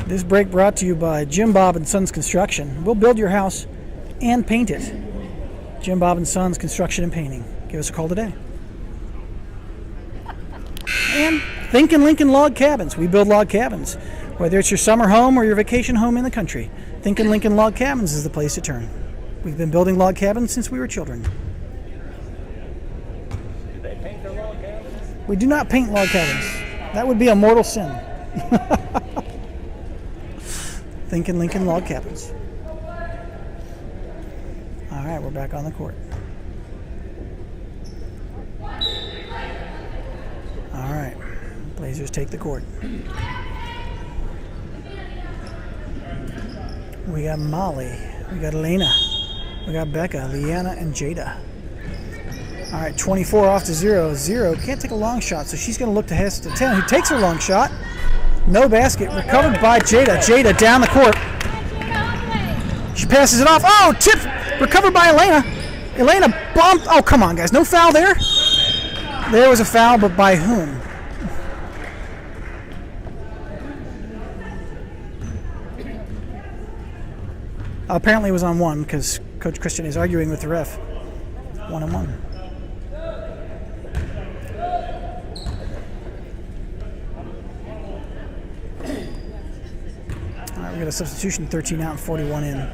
This break brought to you by Jim Bob and Sons Construction. We'll build your house and paint it. Jim Bob and Sons Construction and Painting. Give us a call today. And Thinkin' Lincoln Log Cabins. We build log cabins. Whether it's your summer home or your vacation home in the country, Thinkin' Lincoln Log Cabins is the place to turn. We've been building log cabins since we were children. Do they paint their log cabins? We do not paint log cabins. That would be a mortal sin. Thinkin' Lincoln Log Cabins. All right, we're back on the court. All right, Blazers take the court. We got Molly, we got Elena, we got Becca, Leanna, and Jada. All right, 24 off to Zero. Zero can't take a long shot, so she's going to look to Hess to 10, who takes her long shot. No basket. Recovered by Jada. Jada down the court. She passes it off. Oh, tip. Recovered by Elena. Elena bumped. Oh, come on, guys. No foul there? There was a foul, but by whom? Apparently it was on one because Coach Christian is arguing with the ref. 1-on-1. We got a substitution, 13 out and 41 in.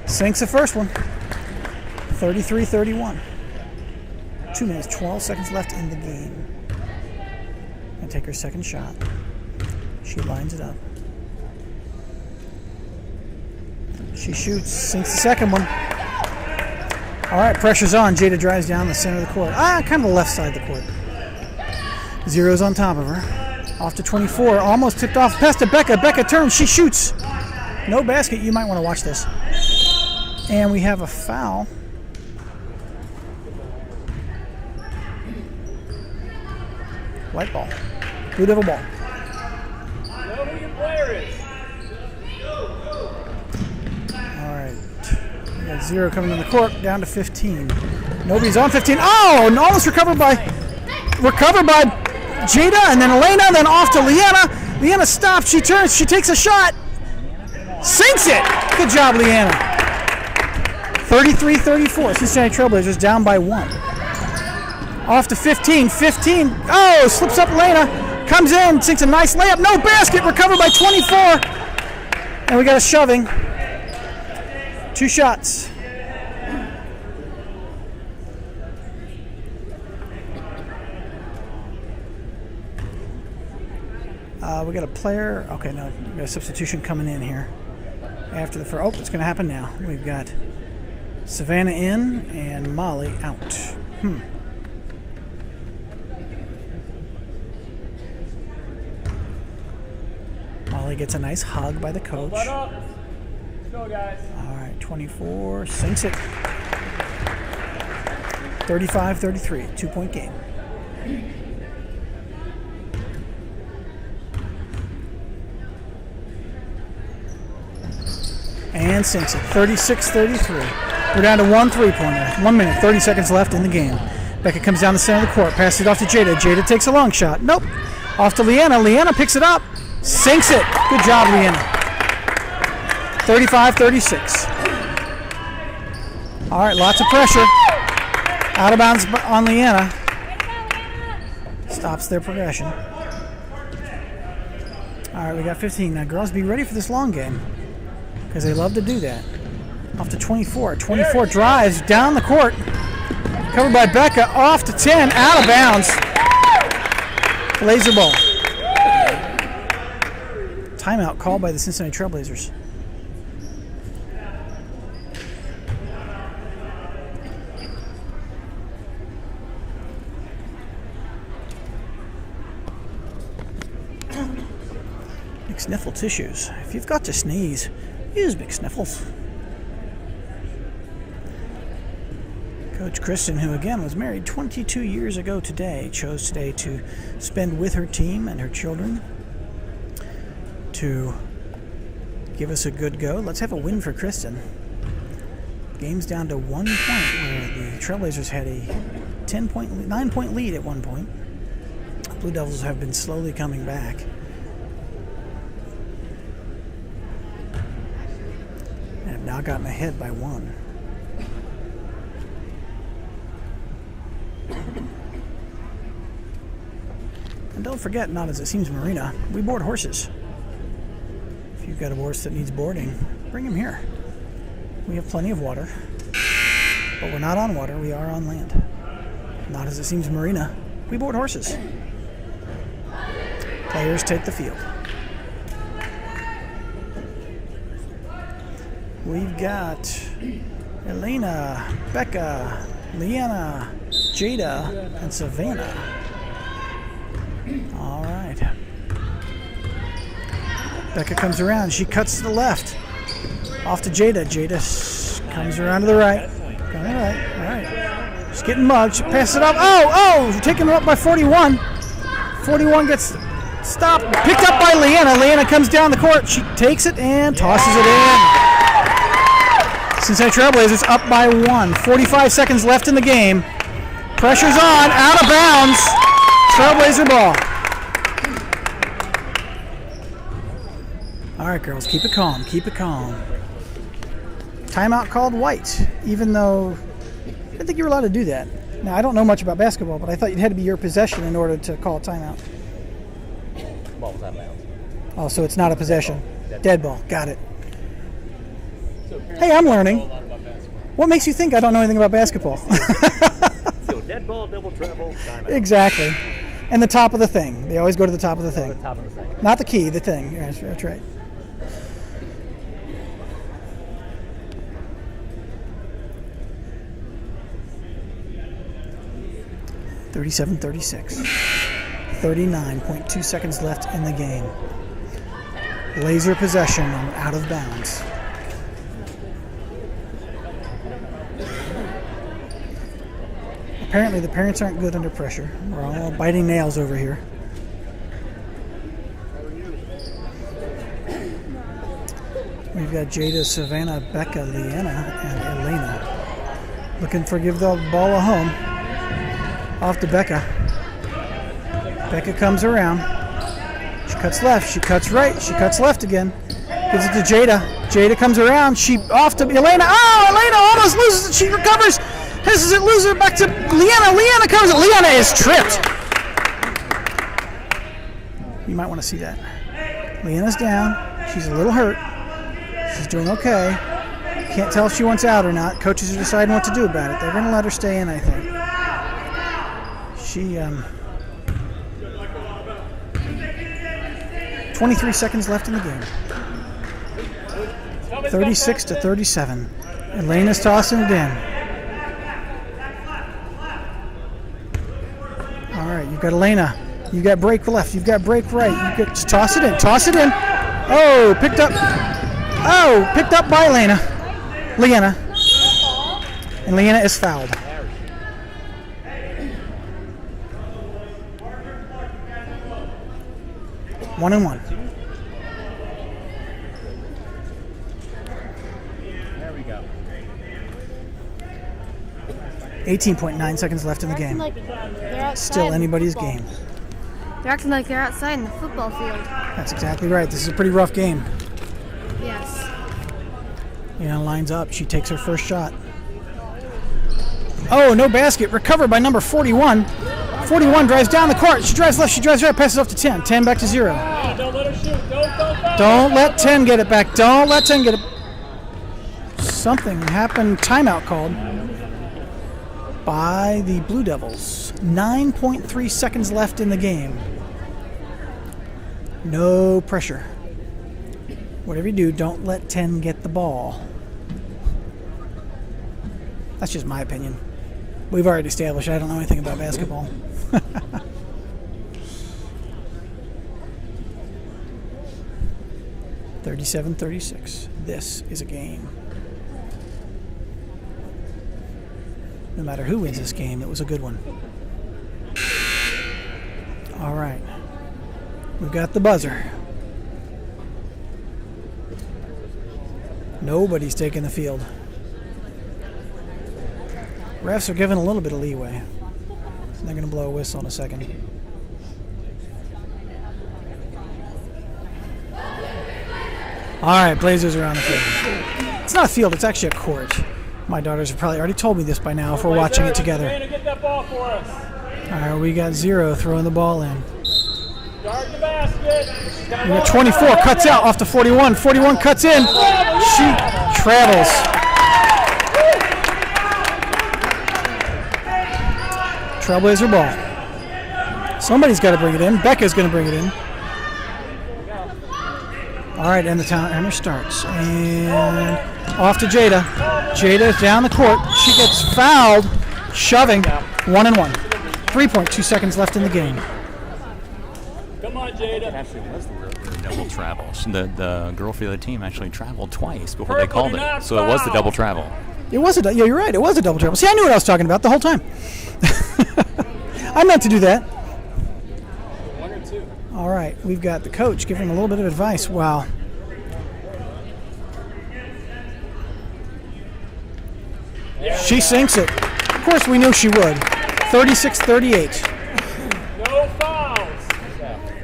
Sinks the first one. 33-31. 2 minutes, 12 seconds left in the game. Gonna take her second shot. She lines it up. She shoots, sinks the second one. All right, pressure's on. Jada drives down the center of the court. Kind of the left side of the court. Zero's on top of her. Off to 24, almost tipped off. Pass to Becca. Becca turns, she shoots. No basket. You might want to watch this. And we have a foul. White ball. Blue Devil ball. Know who your player is. We got Zero coming in the court, down to 15. Nobody's on 15. Oh, and almost recovered by Jada, and then Elena, then off to Leanna. Leanna stops, she turns, she takes a shot. Sinks it! Good job, Leanna. 33-34. Cincinnati Trailblazers down by 1. Off to 15. 15. Oh, slips up Elena. Comes in, sinks a nice layup. No basket, recovered by 24. And we got a shoving. 2 shots. We got a player. Okay, no, we got a substitution coming in here after the first. Oh, it's going to happen now. We've got Savannah in and Molly out. Molly gets a nice hug by the coach. Let up. Let's go, guys. All right, 24 sinks it. 35-33, 2-point game. And sinks it, 36-33. We're down to 1 3-pointer. 1 minute, 30 seconds left in the game. Becca comes down the center of the court, passes it off to Jada. Jada takes a long shot. Nope. Off to Leanna. Leanna picks it up. Sinks it. Good job, Leanna. 35-36. All right, lots of pressure. Out of bounds on Leanna. Stops their progression. All right, we got 15. Now, girls, be ready for this long game because they love to do that. Off to 24. 24 drives down the court. Covered by Becca. Off to 10. Out of bounds. Blazer ball. Timeout called by the Cincinnati Trailblazers. McSniffle tissues. If you've got to sneeze, use McSniffles. Coach Kristen, who again was married 22 years ago today, chose today to spend with her team and her children to give us a good go. Let's have a win for Kristen. Game's down to 1 point, where the Trailblazers had a 9-point lead at one point. Blue Devils have been slowly coming back. And have now gotten ahead by 1. And don't forget, not as it seems Marina, we board horses. If you've got a horse that needs boarding, bring him here. We have plenty of water, but we're not on water, we are on land. Not as it seems Marina, we board horses. Players take the field. We've got Elena, Becca, Leanna, Jada, and Savannah. All right. Becca comes around. She cuts to the left. Off to Jada. Jada comes around to the right. All right. She's getting mugged. She passes it up. Oh! Taking her up by 41. 41 gets stopped. Picked up by Leanna. Leanna comes down the court. She takes it and tosses it in. Cincinnati Trailblazers up by 1. 45 seconds left in the game. Pressure's on. Out of bounds. Trailblazer ball. All right, girls, keep it calm. Keep it calm. Timeout called white, even though I didn't think you were allowed to do that. Now, I don't know much about basketball, but I thought it had to be your possession in order to call a timeout. Ball was out of bounds. Oh, so it's not a possession. Dead ball. Got it. Hey, I'm learning. What makes you think I don't know anything about basketball? So dead ball, double treble, timeout. Exactly. And the top of the thing. They always go to the top of the thing. The top of the thing. Not the key, the thing. That's right. (37-36). 39.2 seconds left in the game. Laser possession and out of bounds. Apparently the parents aren't good under pressure. We're all biting nails over here. We've got Jada, Savannah, Becca, Leanna, and Elena. Looking for give the ball a home. Off to Becca. Becca comes around. She cuts left. She cuts right. She cuts left again. Gives it to Jada. Jada comes around. She off to Elena. Oh, Elena almost loses it. She recovers. This it, loses it back to Leanna. Leanna covers it. Leanna is tripped. You might want to see that. Leanna's down. She's a little hurt. She's doing okay. Can't tell if she wants out or not. Coaches are deciding what to do about it. They're going to let her stay in, I think. 23 seconds left in the game. 36-37. Elena's tossing it in. All right, you've got Elena. You've got break left. You've got break right. You got just toss it in. Toss it in. Oh, picked up. Oh, picked up by Leanna. And Leanna is fouled. One and one. There we go. 18.9 seconds left in the game. Like they're outside Still in the anybody's football. game. They're acting like they're outside in the football field. That's exactly right. This is a pretty rough game. Yes. Leanna lines up. She takes her first shot. Oh, no basket. Recovered by number 41. 41 drives down the court. She drives left. She drives right. Passes off to 10. 10 back to 0. Don't let her shoot. Don't let 10 get it back. Don't let 10 get it. Something happened. Timeout called by the Blue Devils. 9.3 seconds left in the game. No pressure. Whatever you do, don't let 10 get the ball. That's just my opinion. We've already established I don't know anything about basketball. 37-36. This is a game. No matter who wins this game, it was a good one. All right. We've got the buzzer. Nobody's taking the field. Refs are giving a little bit of leeway. They're going to blow a whistle in a second. All right, Blazers are on the field. It's not a field, it's actually a court. My daughters have probably already told me this by now if we're watching it together. Get that ball for us. All right, we got 0 throwing the ball in. Guard the basket. We got 24, cuts out off to 41. 41 cuts in. She travels. Trailblazer ball. Somebody's got to bring it in. Becca's going to bring it in. All right, and the timer starts. And off to Jada. Jada's down the court. She gets fouled. Shoving. 1 and 1. 3.2 seconds left in the game. Come on, Jada. It actually was the double travel. The girl for the other team actually traveled twice before they called it. So it was the double travel. It was yeah, you're right. It was a double travel. See, I knew what I was talking about the whole time. I meant to do that. 1 or 2. All right, we've got the coach giving a little bit of advice. Wow. She sinks it. Of course, we knew she would. 36-38. No fouls.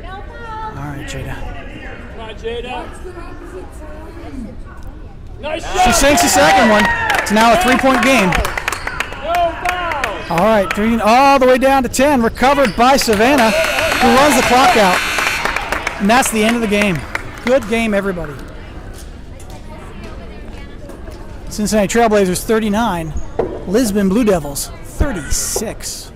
No foul. All right, Jada. Come on, Jada. Nice shot. She sinks the second one. It's now a 3-point game. No fouls. All right, 3 all the way down to 10. Recovered by Savannah, who runs the clock out. And that's the end of the game. Good game, everybody. Cincinnati Trailblazers 39, Lisbon Blue Devils 36.